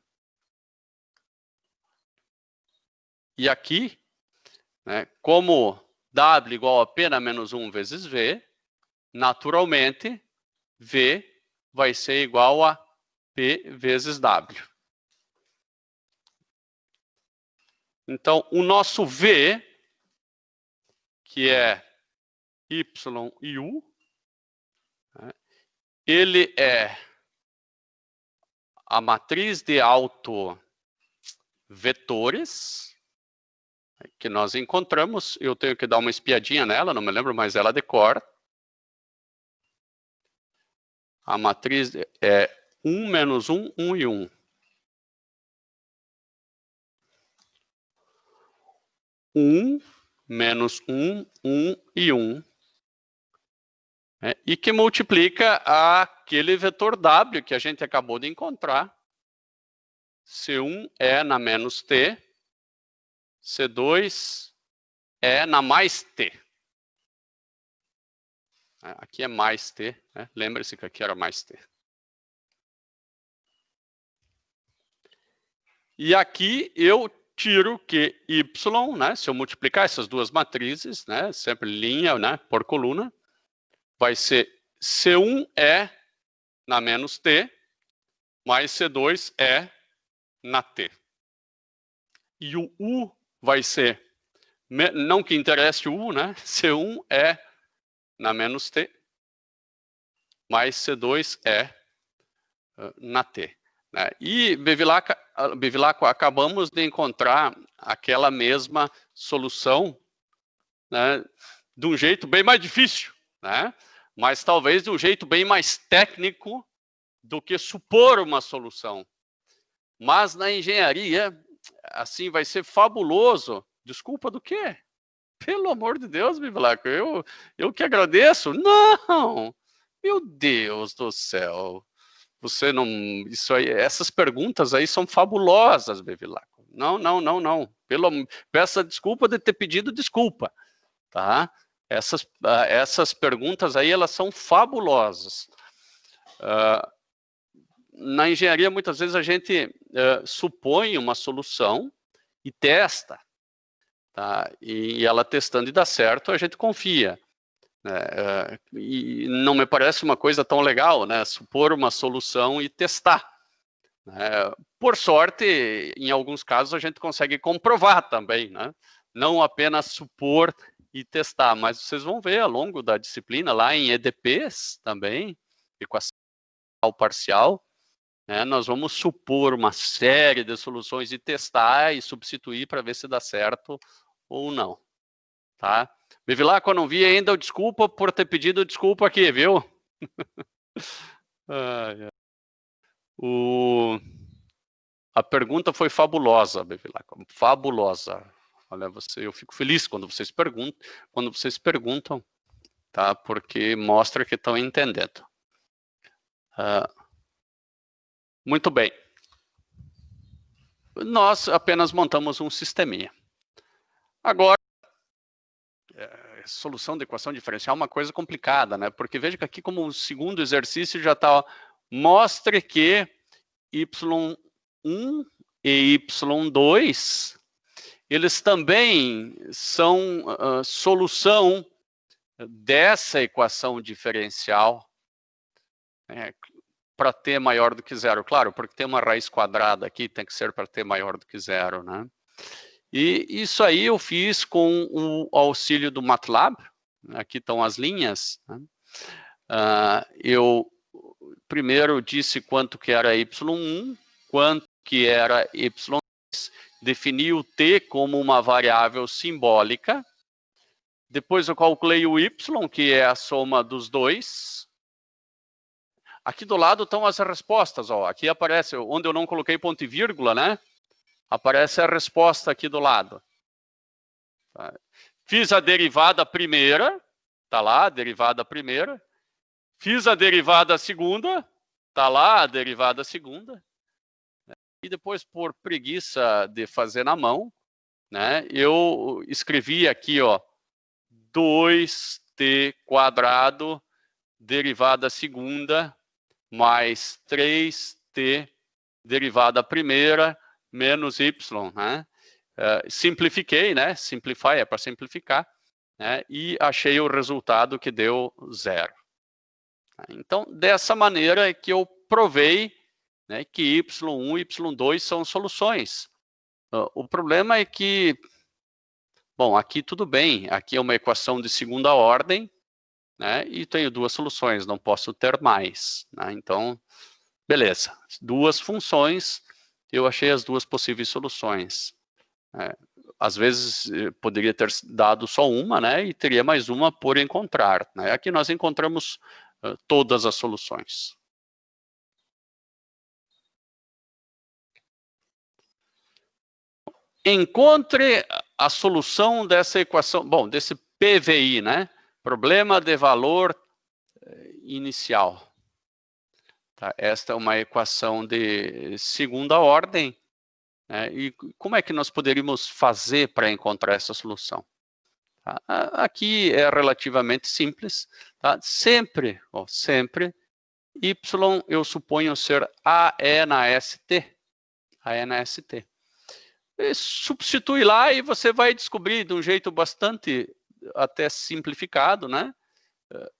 E aqui, né, como W igual a P na menos 1 vezes V, naturalmente, V vai ser igual a P vezes W. Então, o nosso V, que é Y e U, né, ele é a matriz de autovetores que nós encontramos. Eu tenho que dar uma espiadinha nela, não me lembro mais ela de cor. A matriz é 1, menos 1, 1 e 1. 1, menos 1, 1 e 1. E que multiplica aquele vetor W que a gente acabou de encontrar. C1 é na menos T. C2 é na mais T. Aqui é mais T. Né? Lembre-se que aqui era mais T. E aqui eu tiro que Y, né, se eu multiplicar essas duas matrizes, né, sempre linha, né, por coluna, vai ser C1 é na menos T, mais C2 é na T. E o U vai ser, não que interesse o U, né, C1 é na menos T, mais C2 é na T. E Bevilacqua, acabamos de encontrar aquela mesma solução né, de um jeito bem mais difícil, né, mas talvez de um jeito bem mais técnico do que supor uma solução. Mas na engenharia, assim, vai ser fabuloso. Desculpa do quê? Pelo amor de Deus, Bivalaco, eu que agradeço. Não! Meu Deus do céu. Você não... Isso aí, essas perguntas aí são fabulosas, Bevilacqua. Não, não, não, não. Peça desculpa de ter pedido desculpa, tá? Essas perguntas aí, elas são fabulosas. Na engenharia, muitas vezes a gente supõe uma solução e testa, tá? E ela testando e dá certo, a gente confia. E não me parece uma coisa tão legal, né? Supor uma solução e testar. Por sorte, em alguns casos a gente consegue comprovar também, né? Não apenas supor e testar, mas vocês vão ver ao longo da disciplina, lá em EDPs também, equação parcial, né? Nós vamos supor uma série de soluções e testar e substituir para ver se dá certo ou não, tá? Bevilacqua, eu não vi ainda o desculpa por ter pedido desculpa aqui, viu? A pergunta foi fabulosa, Bevilacqua, fabulosa. Olha, eu fico feliz quando vocês perguntam, tá? Porque mostra que estão entendendo. Muito bem. Nós apenas montamos um sisteminha. Agora, solução de equação diferencial é uma coisa complicada, né? Porque veja que aqui, como um segundo exercício, já está, mostre que y1 e y2, eles também são solução dessa equação diferencial, para t maior do que zero. Claro, porque tem uma raiz quadrada aqui, tem que ser para t maior do que zero, né? E isso aí eu fiz com o auxílio do MATLAB. Aqui estão as linhas, né? Eu primeiro disse quanto que era y1, quanto que era y2, defini o t como uma variável simbólica. Depois eu calculei o y, que é a soma dos dois. Aqui do lado estão as respostas, ó. Aqui aparece, onde eu não coloquei ponto e vírgula, né? Aparece a resposta aqui do lado. Tá? Fiz a derivada primeira, tá lá a derivada primeira. Fiz a derivada segunda, tá lá a derivada segunda. E depois, por preguiça de fazer na mão, né, eu escrevi aqui, ó, 2t quadrado, derivada segunda, mais 3t, derivada primeira, menos y, né? Simplifiquei, né? Simplify é para simplificar, né? E achei o resultado que deu 0. Então, dessa maneira é que eu provei, né, que y1 e y2 são soluções. O problema é que, bom, aqui tudo bem, aqui é uma equação de segunda ordem, né, e tenho duas soluções, não posso ter mais, né? Então, beleza, duas funções, eu achei as duas possíveis soluções. Às vezes poderia ter dado só uma, né, e teria mais uma por encontrar, né? Aqui nós encontramos todas as soluções. Encontre a solução dessa equação, bom, desse PVI, né? Problema de valor inicial. Tá? Esta é uma equação de segunda ordem, né? E como é que nós poderíamos fazer para encontrar essa solução? Tá? Aqui é relativamente simples, tá? Sempre, y eu suponho ser AE na ST. AE na ST. Substitui lá e você vai descobrir de um jeito bastante até simplificado, né?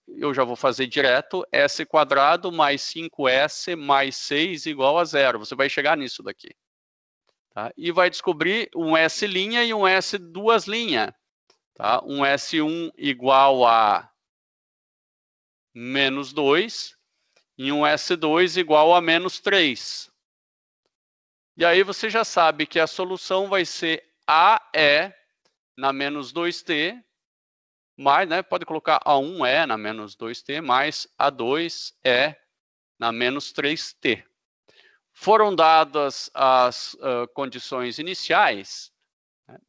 Eu já vou fazer direto, s quadrado mais 5s mais 6 igual a 0. Você vai chegar nisso daqui. Tá? E vai descobrir um s' e um s duas linhas. Tá? Um S1 igual a menos 2 e um S2 igual a menos 3. E aí você já sabe que a solução vai ser AE na menos 2t mais, né, pode colocar A1 é na menos 2t, mais A2 é na menos 3t. Foram dadas as condições iniciais, né,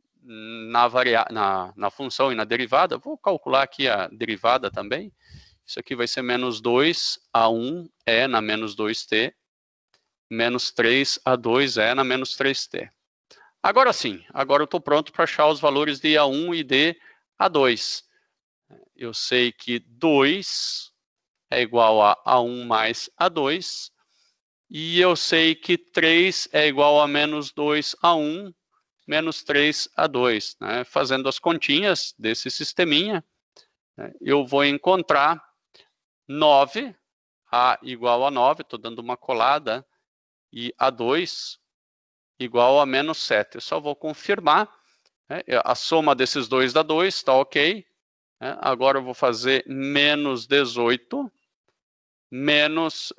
na função e na derivada. Vou calcular aqui a derivada também. Isso aqui vai ser menos 2, A1 é na menos 2t, menos 3, A2 é na menos 3t. Agora sim, agora eu estou pronto para achar os valores de A1 e de A2. Eu sei que 2 é igual a A1 mais A2, e eu sei que 3 é igual a menos 2A1 menos 3A2. Né? Fazendo as continhas desse sisteminha, né, eu vou encontrar 9, A igual a 9, estou dando uma colada, e A2 igual a menos 7. Eu só vou confirmar, né? A soma desses dois dá 2, está ok. Né? Agora eu vou fazer menos 18 menos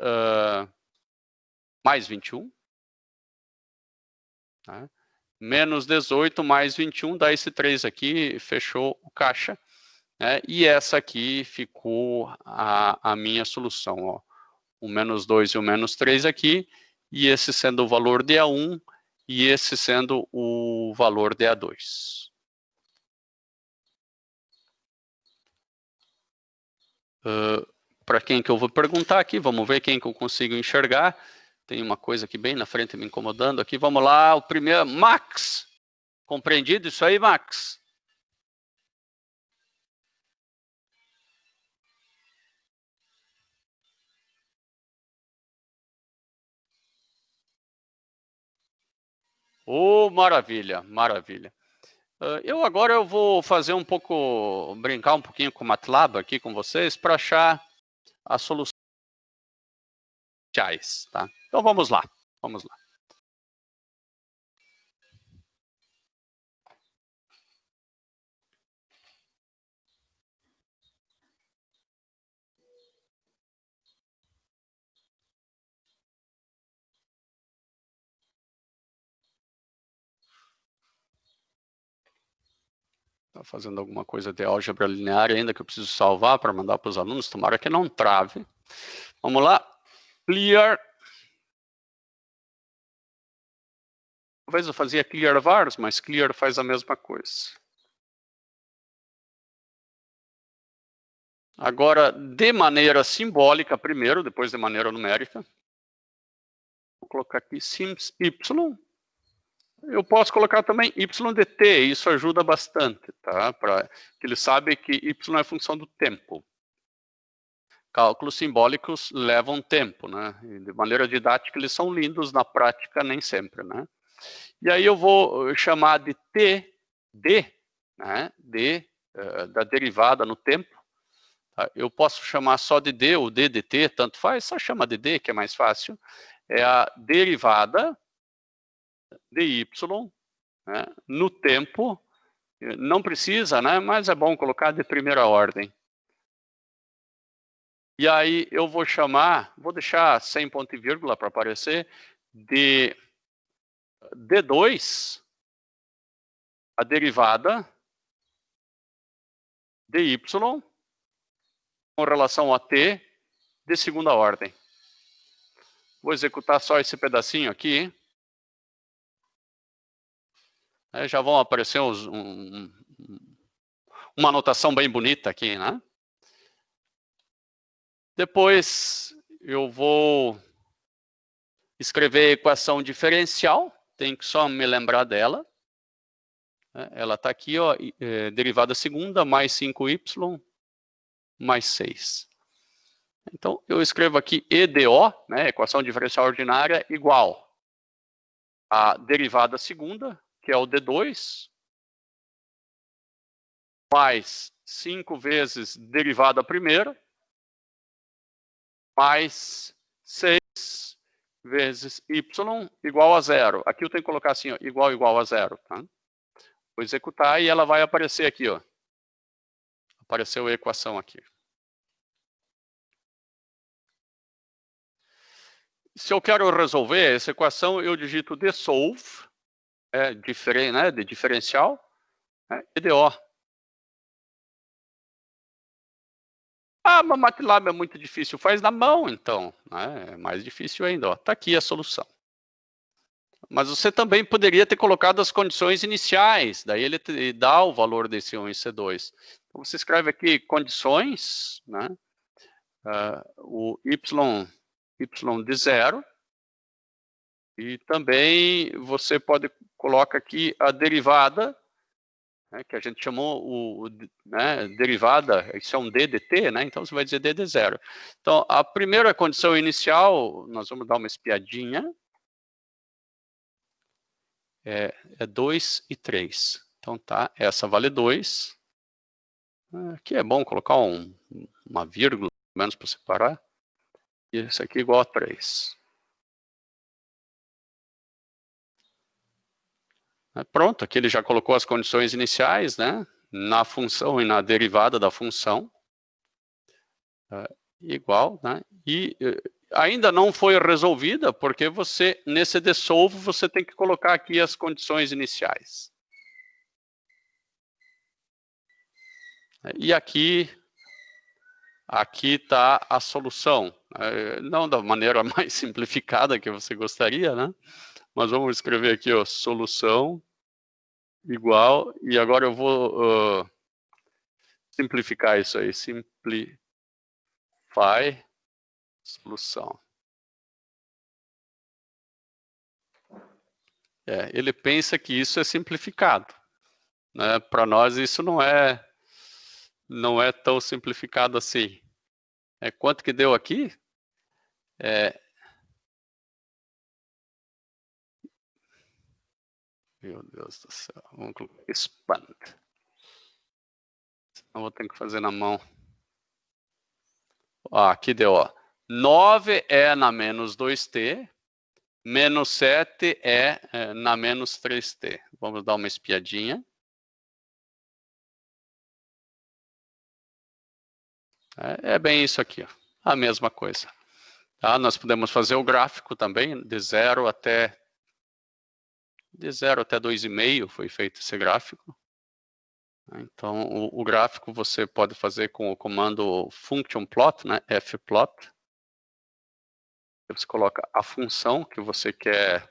mais 21. Né? Menos 18 mais 21 dá esse 3 aqui, fechou o caixa. Né? E essa aqui ficou a minha solução. Ó. O menos 2 e o menos 3 aqui, e esse sendo o valor de A1 e esse sendo o valor de A2. Para quem que eu vou perguntar aqui, vamos ver quem que eu consigo enxergar. Tem uma coisa aqui bem na frente me incomodando aqui. Vamos lá, o primeiro, Max. Compreendido isso aí, Max? Oh, maravilha, maravilha. Agora eu vou fazer um pouco, brincar um pouquinho com o MATLAB aqui com vocês para achar as soluções, tá? Então vamos lá, vamos lá. Está fazendo alguma coisa de álgebra linear ainda que eu preciso salvar para mandar para os alunos, tomara que não trave. Vamos lá, clear. Talvez eu fazia clear vars, mas clear faz a mesma coisa. Agora, de maneira simbólica primeiro, depois de maneira numérica. Vou colocar aqui sims y. Eu posso colocar também y de t, isso ajuda bastante, tá? Para que ele sabe que y é função do tempo. Cálculos simbólicos levam tempo, né? E de maneira didática eles são lindos, na prática nem sempre, né? E aí eu vou chamar de t, d, né? D da derivada no tempo. Tá? Eu posso chamar só de d ou d de t, tanto faz, só chama de d que é mais fácil. É a derivada de y, né, no tempo, não precisa, né, mas é bom colocar de primeira ordem. E aí eu vou chamar, vou deixar sem ponto e vírgula para aparecer, de D2, a derivada de y com relação a t de segunda ordem. Vou executar só esse pedacinho aqui. Já vão aparecer uma anotação bem bonita aqui, né? Depois eu vou escrever a equação diferencial, tem que só me lembrar dela. Ela está aqui, ó, derivada segunda, mais 5y, mais 6. Então, eu escrevo aqui EDO, né, equação diferencial ordinária, igual a derivada segunda, que é o D2, mais 5 vezes derivada primeira, mais 6 vezes y igual a zero. Aqui eu tenho que colocar assim, ó, igual a zero. Tá? Vou executar e ela vai aparecer aqui. Ó. Apareceu a equação aqui. Se eu quero resolver essa equação, eu digito dsolve, de diferencial, EDO. Ah, mas MATLAB é muito difícil. Faz na mão, então. Né? É mais difícil ainda. Está aqui a solução. Mas você também poderia ter colocado as condições iniciais. Daí ele te dá o valor de C1 e C2. Então, você escreve aqui condições, né? O y de 0. E também você pode colocar aqui a derivada, né, que a gente chamou né, derivada, isso é um d de t, né? Então você vai dizer d de 0. Então, a primeira condição inicial, nós vamos dar uma espiadinha, é 2 e 3. Então tá, essa vale 2. Aqui é bom colocar uma vírgula, pelo menos para separar. E isso aqui igual a 3. Pronto, aqui ele já colocou as condições iniciais, né? Na função e na derivada da função. Igual, né? E ainda não foi resolvida, porque você, nesse dissolve, você tem que colocar aqui as condições iniciais. E aqui está a solução. Não da maneira mais simplificada que você gostaria, né? Mas vamos escrever aqui, ó, solução igual, e agora eu vou simplificar isso aí, simplify solução. Ele pensa que isso é simplificado, né? Para nós isso não é tão simplificado assim. Quanto que deu aqui? Meu Deus do céu. Vamos colocar expand. Senão vou ter que fazer na mão. Aqui deu, ó. 9 é na menos 2t, menos 7 é na menos 3t. Vamos dar uma espiadinha. É bem isso aqui, ó. A mesma coisa. Tá? Nós podemos fazer o gráfico também, de 0 até 2,5 foi feito esse gráfico. Então, o gráfico você pode fazer com o comando function plot, né, fplot. Você coloca a função que você quer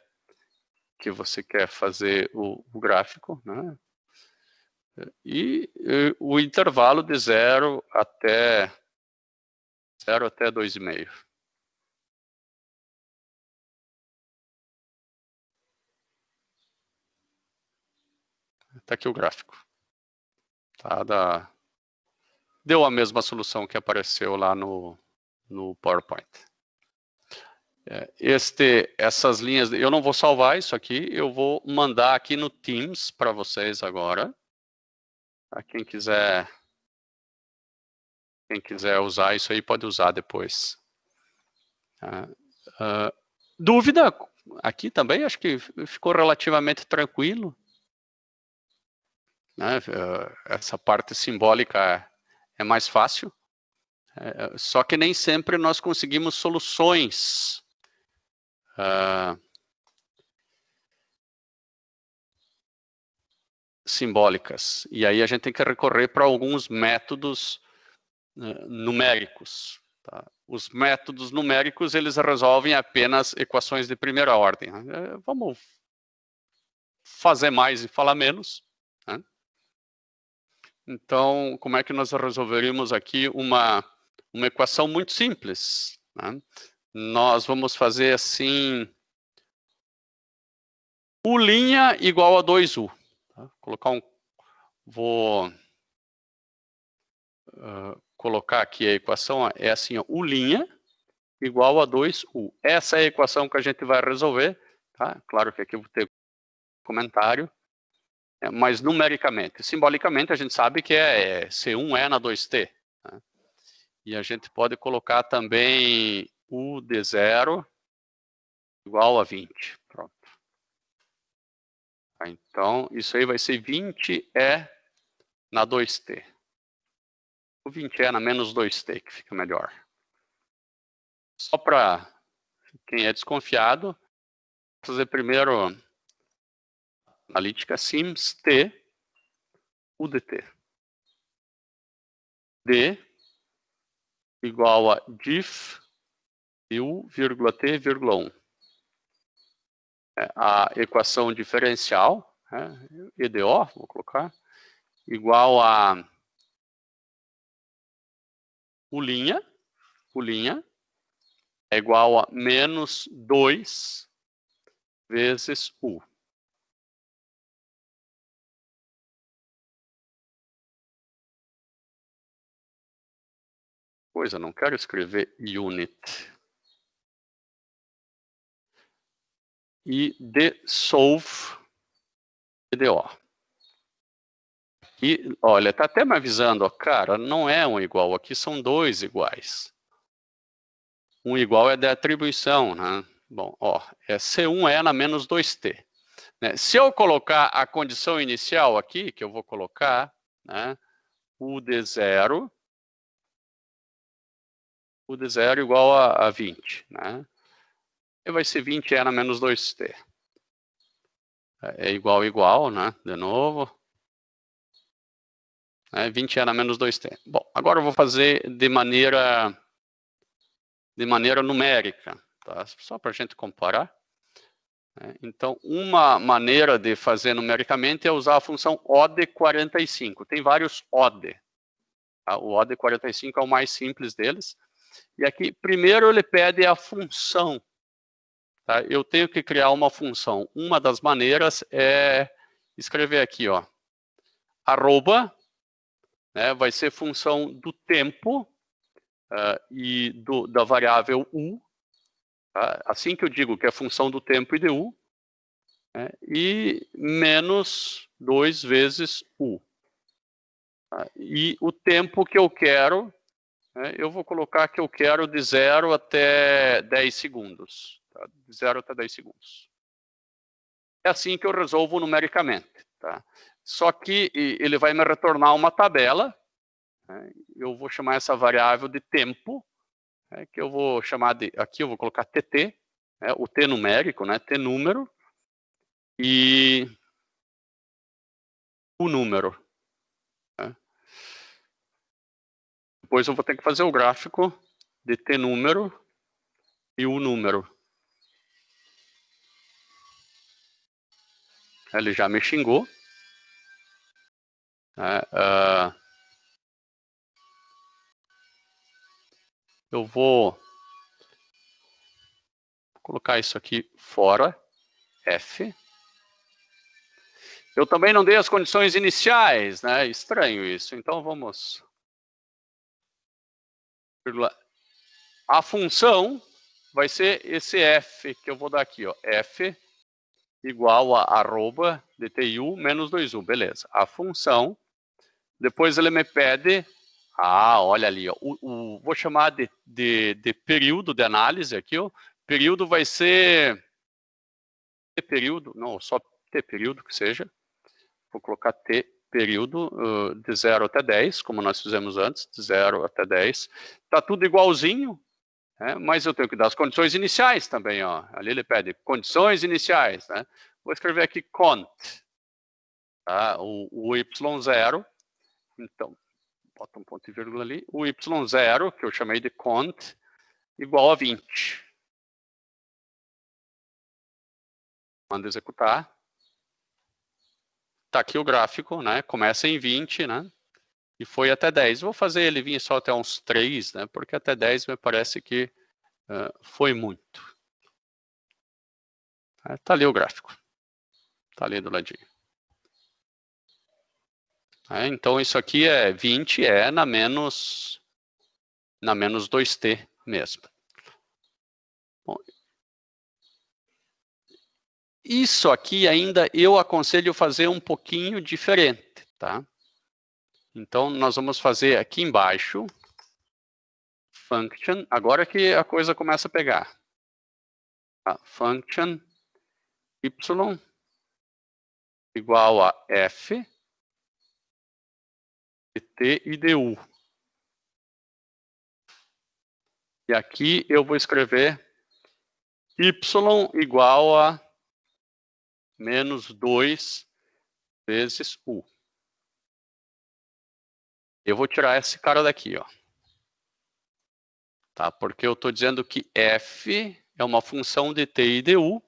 fazer o gráfico, né? E o intervalo de 0 até 2,5. Está aqui o gráfico. Tá, deu a mesma solução que apareceu lá no PowerPoint. Essas linhas, eu não vou salvar isso aqui, eu vou mandar aqui no Teams para vocês agora. Quem quiser usar isso aí, pode usar depois. Dúvida aqui também? Acho que ficou relativamente tranquilo. Né? Essa parte simbólica é mais fácil. Só que nem sempre nós conseguimos soluções simbólicas. E aí a gente tem que recorrer para alguns métodos numéricos. Tá? Os métodos numéricos, eles resolvem apenas equações de primeira ordem. Vamos fazer mais e falar menos. Né? Então, como é que nós resolveríamos aqui uma equação muito simples? Né? Nós vamos fazer assim, U' igual a 2U. Tá? Vou colocar aqui a equação, é assim, ó, U' igual a 2U. Essa é a equação que a gente vai resolver. Tá? Claro que aqui eu vou ter comentário. Mas numericamente, simbolicamente, a gente sabe que é C1 é na 2T. Né? E a gente pode colocar também U de 0 igual a 20. Pronto. Então, isso aí vai ser 20 na 2T. O 20 na menos 2T, que fica melhor. Só para quem é desconfiado, vou fazer primeiro analítica sims T, U de T. D igual a diff u, t, 1. A equação diferencial, EDO, vou colocar, igual a u', é igual a menos 2 vezes u. Pois eu não quero escrever unit. E desolve EDO. E, olha, está até me avisando, ó, cara, não é um igual, aqui são dois iguais. Um igual é da atribuição, né? Bom, ó, é C1 é na menos 2t. Né? Se eu colocar a condição inicial aqui, que eu vou colocar, né, u de 0 igual a 20, né? E vai ser 20 é na menos 2t. É igual, né? De novo. 20 é na menos 2t. Bom, agora eu vou fazer de maneira numérica, tá? Só para a gente comparar. Então, uma maneira de fazer numericamente é usar a função OD45. Tem vários OD. Tá? O OD45 é o mais simples deles. E aqui, primeiro ele pede a função. Tá? Eu tenho que criar uma função. Uma das maneiras é escrever aqui, ó, arroba, né, vai ser função do tempo e da variável u. Tá? Assim que eu digo que é função do tempo e de u, e menos 2 vezes u. Tá? E o tempo que eu quero, eu vou colocar que eu quero de 0 até 10 segundos. Tá? De 0 até 10 segundos. É assim que eu resolvo numericamente. Tá? Só que ele vai me retornar uma tabela. Eu vou chamar essa variável de tempo, que eu vou chamar de, aqui eu vou colocar TT, o T numérico, né, T número, e o número. Depois eu vou ter que fazer o gráfico de T número e o número. Ele já me xingou. Eu vou colocar isso aqui fora, F. Eu também não dei as condições iniciais, né? Estranho isso. Então vamos... A função vai ser esse F que eu vou dar aqui, ó. F igual a arroba dtu menos 2u, beleza. A função, depois ele me pede, olha ali, ó, vou chamar de período de análise aqui, ó. Período vai ser T período, não, só T período que seja. Vou colocar T período de 0 até 10, como nós fizemos antes, de 0 até 10. Tá tudo igualzinho, mas eu tenho que dar as condições iniciais também, ó. Ali ele pede condições iniciais, né? Vou escrever aqui cont, tá? O y0, então, bota um ponto e vírgula ali, o y0, que eu chamei de cont, igual a 20. Manda executar. Tá aqui o gráfico, né? Começa em 20, né? E foi até 10. Vou fazer ele vir só até uns 3, né? Porque até 10 me parece que foi muito. Tá ali o gráfico. Tá ali do ladinho. Então isso aqui é 20, na menos 2t mesmo. Bom, isso aqui ainda eu aconselho fazer um pouquinho diferente, tá? Então nós vamos fazer aqui embaixo, function, agora que a coisa começa a pegar. Function y igual a f de t e de u. E aqui eu vou escrever y igual a menos 2 vezes u. Eu vou tirar esse cara daqui, ó. tá? Porque eu estou dizendo que f é uma função de t e de u,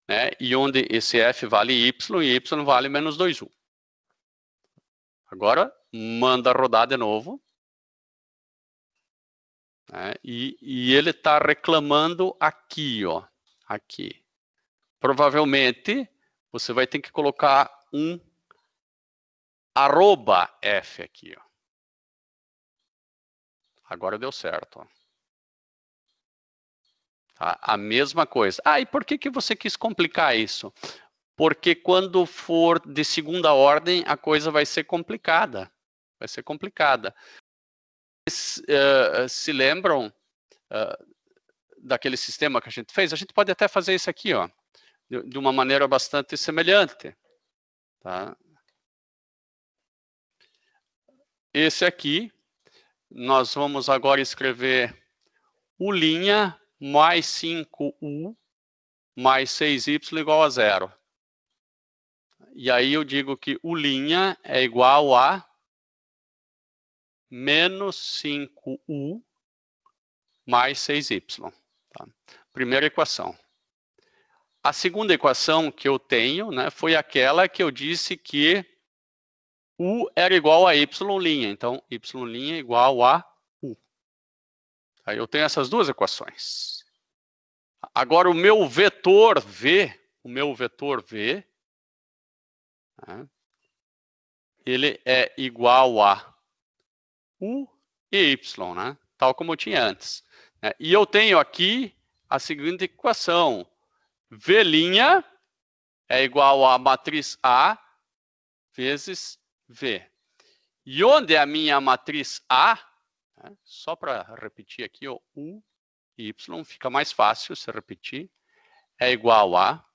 né? E onde esse f vale y e y vale menos 2u. Agora, manda rodar de novo. Né? E ele está reclamando aqui, ó. Aqui. Provavelmente, você vai ter que colocar um @f aqui, ó. Agora deu certo, ó. Tá? A mesma coisa. Ah, e por que você quis complicar isso? Porque quando for de segunda ordem, a coisa vai ser complicada. Vai ser complicada. Se lembram daquele sistema que a gente fez? A gente pode até fazer isso aqui, ó, de uma maneira bastante semelhante. Tá? Esse aqui, nós vamos agora escrever u' mais 5u mais 6y igual a 0. E aí eu digo que u' é igual a menos 5u mais 6y. Tá? Primeira equação. A segunda equação que eu tenho, né, foi aquela que eu disse que u era igual a y'. Então, y' é igual a u. Aí eu tenho essas duas equações. Agora, o meu vetor v, né, ele é igual a u e y, né, tal como eu tinha antes. E eu tenho aqui a seguinte equação. V' é igual a matriz A vezes V. E onde é a minha matriz A? Só para repetir aqui, ó, U e Y, fica mais fácil se repetir. É igual a...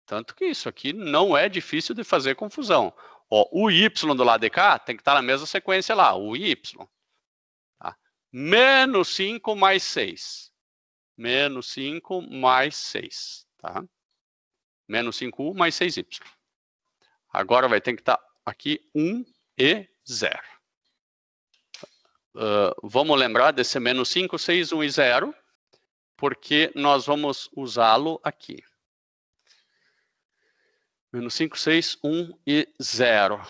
Tanto que isso aqui não é difícil de fazer confusão. Ó, o Y do lado de cá tem que estar na mesma sequência lá, o Y. Tá? Menos 5 mais 6. Menos 5 mais 6. Tá? Menos 5u mais 6y. Agora vai ter que estar aqui 1 e 0. Vamos lembrar desse menos 5, 6, 1 e 0, porque nós vamos usá-lo aqui. Menos 5, 6, 1 e 0.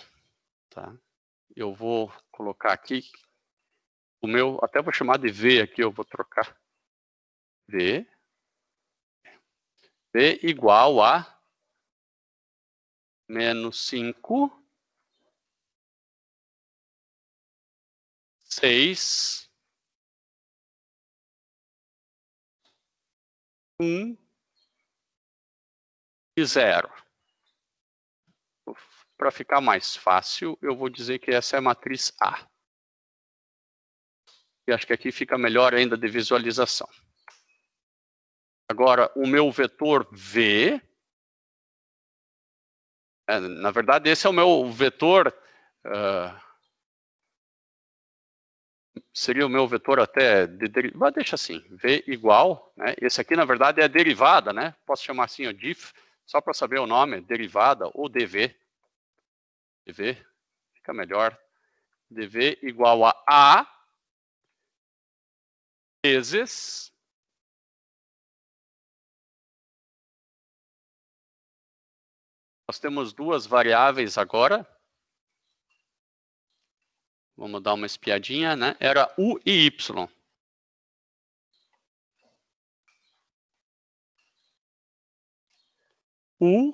Tá? Eu vou colocar aqui o meu, até vou chamar de V aqui, eu vou trocar. V igual a menos 5, 6, 1 e 0. Para ficar mais fácil, eu vou dizer que essa é a matriz A. E acho que aqui fica melhor ainda de visualização. Agora, o meu vetor V... na verdade, esse é o meu vetor... seria o meu vetor até de derivada. Mas deixa assim, V igual... Né? Esse aqui, na verdade, é a derivada, né? Posso chamar assim, ó, diff, só para saber o nome, derivada ou dv. dv, fica melhor. dv igual a A vezes... Nós temos duas variáveis agora. Vamos dar uma espiadinha, né? Era u e y. U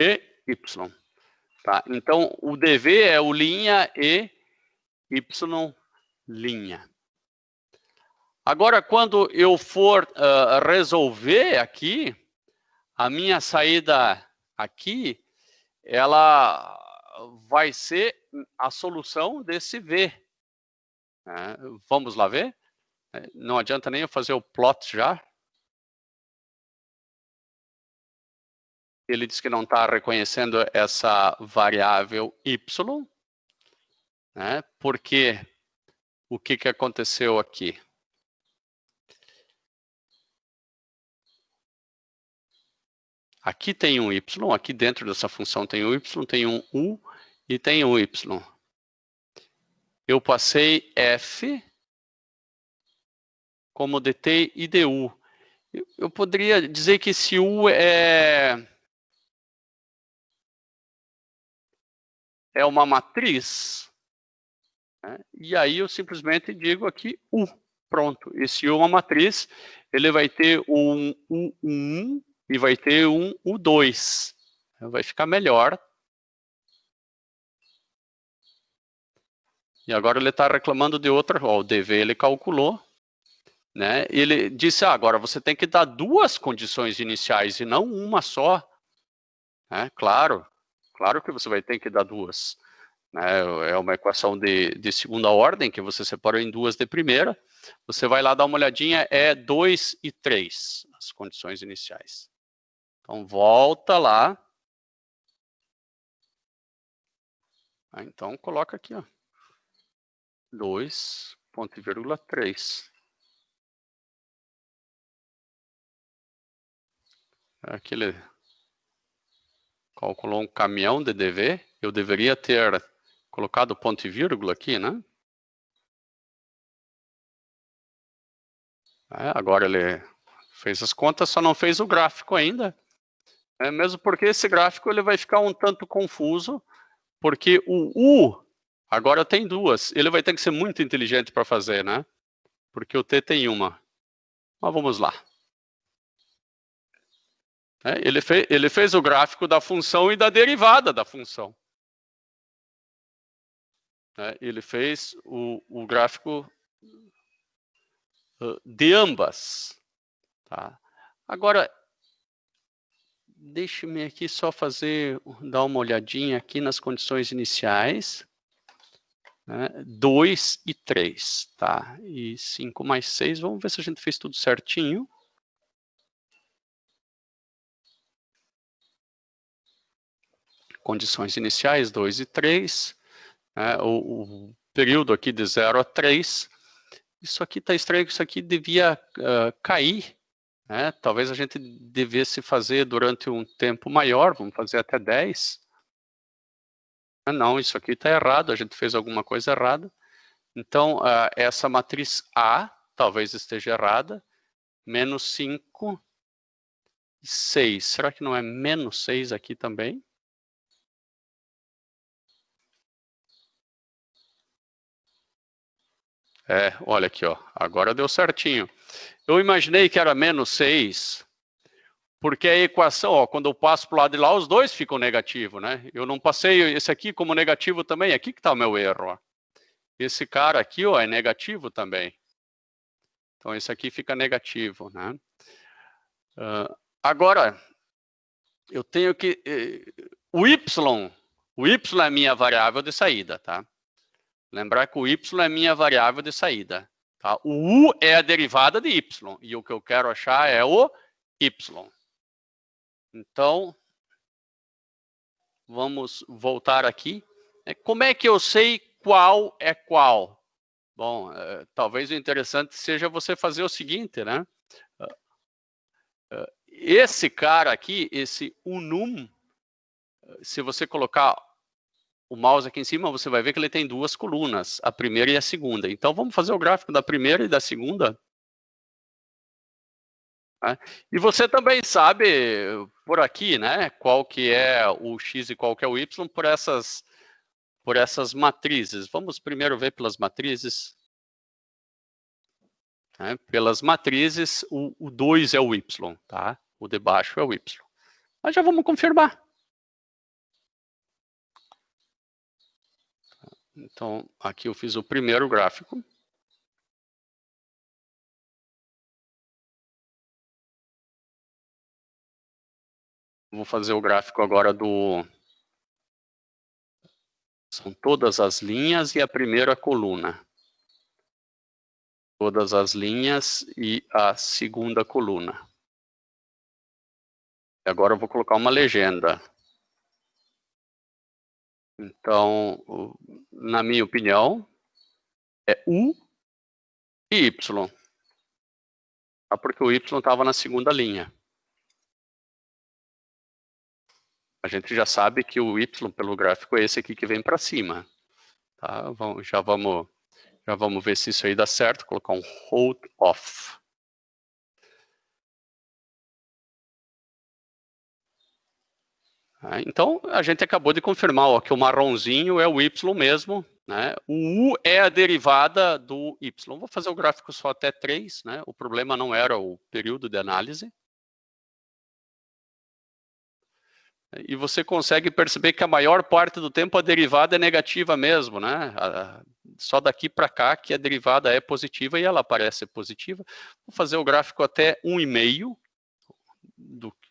e y. Tá? Então, o dv é u' e y'. Agora, quando eu for resolver aqui, a minha saída aqui, ela vai ser a solução desse V. Vamos lá ver? Não adianta nem eu fazer o plot já. Ele diz que não está reconhecendo essa variável y. Né? Porque o que aconteceu aqui? Aqui tem um y, aqui dentro dessa função tem um y, tem um u e tem um y. Eu passei f como dt e du. Eu poderia dizer que esse u é uma matriz, né? E aí eu simplesmente digo aqui u. Pronto, esse u é uma matriz, ele vai ter um u1 e vai ter um u2. Vai ficar melhor. E agora ele está reclamando de outra, ó, o DV ele calculou, né? E ele disse, agora você tem que dar duas condições iniciais e não uma só. Né? Claro que você vai ter que dar duas. Né? É uma equação de segunda ordem, que você separou em duas de primeira. Você vai lá dar uma olhadinha, é 2 e 3, as condições iniciais. Então, volta lá. Então, coloca aqui, ó. 2, ponto e vírgula 3. Aqui ele calculou um caminhão de DV. Eu deveria ter colocado ponto e vírgula aqui, né? Agora ele fez as contas, só não fez o gráfico ainda. Mesmo porque esse gráfico ele vai ficar um tanto confuso, porque o U agora tem duas. Ele vai ter que ser muito inteligente para fazer, né? Porque o T tem uma. Mas vamos lá. Ele fez o gráfico da função e da derivada da função. Ele fez o gráfico de ambas. Tá? Agora, deixe-me aqui só dar uma olhadinha aqui nas condições iniciais. 2 e 3, tá? E 5 mais 6, vamos ver se a gente fez tudo certinho. Condições iniciais, 2 e 3. O período aqui de 0 a 3. Isso aqui está estranho, isso aqui devia cair. Talvez a gente devesse fazer durante um tempo maior, vamos fazer até 10. Não, isso aqui está errado, a gente fez alguma coisa errada. Então, essa matriz A talvez esteja errada. Menos 5 e 6. Será que não é menos 6 aqui também? Olha aqui, ó. Agora deu certinho. Eu imaginei que era menos 6, porque a equação, ó, quando eu passo para o lado de lá, os dois ficam negativos, né? Eu não passei esse aqui como negativo também. Aqui que está o meu erro, ó. Esse cara aqui, ó, é negativo também. Então, esse aqui fica negativo, né? Agora, eu tenho que... o y é minha variável de saída, tá? Lembrar que o y é minha variável de saída. Tá? O u é a derivada de y. E o que eu quero achar é o y. Então, vamos voltar aqui. Como é que eu sei qual é qual? Bom, talvez o interessante seja você fazer o seguinte, né? Esse cara aqui, esse unum, se você colocar o mouse aqui em cima, você vai ver que ele tem duas colunas, a primeira e a segunda. Então, vamos fazer o gráfico da primeira e da segunda. E você também sabe, por aqui, né, qual que é o x e qual que é o y por essas matrizes. Vamos primeiro ver pelas matrizes. Pelas matrizes, o 2 é o y, tá? O de baixo é o y. Mas já vamos confirmar. Então, aqui eu fiz o primeiro gráfico. Vou fazer o gráfico agora do... São todas as linhas e a primeira coluna. Todas as linhas e a segunda coluna. E agora eu vou colocar uma legenda. Então, na minha opinião, é U e Y. Porque o Y estava na segunda linha. A gente já sabe que o Y, pelo gráfico, é esse aqui que vem para cima. Tá? Já vamos Já vamos ver se isso aí dá certo. Vou colocar um hold off. Então, a gente acabou de confirmar ó, que o marronzinho é o y mesmo, né? O u é a derivada do y. Vou fazer o gráfico só até 3, né? O problema não era o período de análise. E você consegue perceber que a maior parte do tempo a derivada é negativa mesmo, né? Só daqui para cá que a derivada é positiva e ela aparece positiva. Vou fazer o gráfico até 1,5,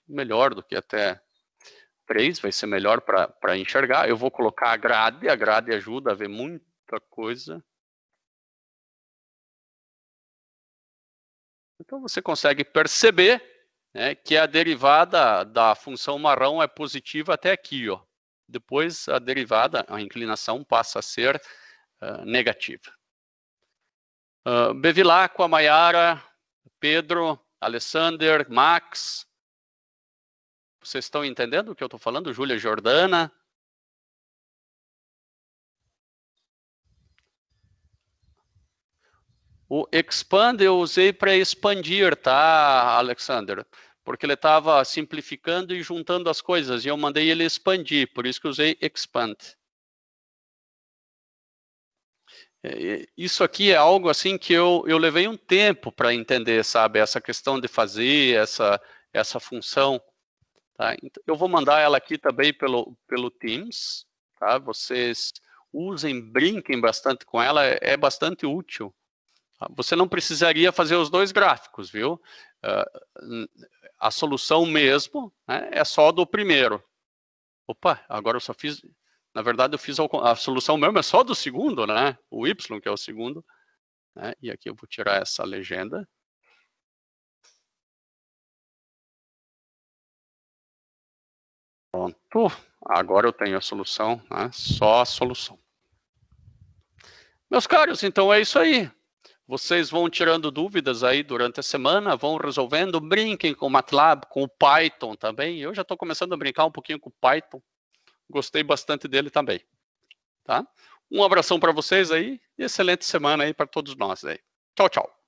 melhor do que até 3, vai ser melhor para enxergar. Eu vou colocar a grade ajuda a ver muita coisa. Então você consegue perceber, né, que a derivada da função marrom é positiva até aqui, ó. Depois a derivada, a inclinação passa a ser negativa. Bevilacqua, Maiara, Pedro, Alessander, Max. Vocês estão entendendo o que eu estou falando? Júlia Jordana. O expand eu usei para expandir, tá, Alexander? Porque ele estava simplificando e juntando as coisas, e eu mandei ele expandir, por isso que eu usei expand. Isso aqui é algo assim que eu levei um tempo para entender, sabe? Essa questão de fazer essa função. Tá? Então, eu vou mandar ela aqui também pelo Teams. Tá? Vocês usem, brinquem bastante com ela, é bastante útil. Tá? Você não precisaria fazer os dois gráficos, viu? A solução mesmo, né, é só do primeiro. Opa, agora eu só fiz... Na verdade, eu fiz a solução mesmo, é só do segundo, né? O Y, que é o segundo. Né? E aqui eu vou tirar essa legenda. Pronto. Agora eu tenho a solução, né? Só a solução. Meus caros, então é isso aí. Vocês vão tirando dúvidas aí durante a semana, vão resolvendo, brinquem com o MATLAB, com o Python também. Eu já estou começando a brincar um pouquinho com o Python. Gostei bastante dele também. Tá? Um abração para vocês aí e excelente semana aí para todos nós aí. Tchau, tchau.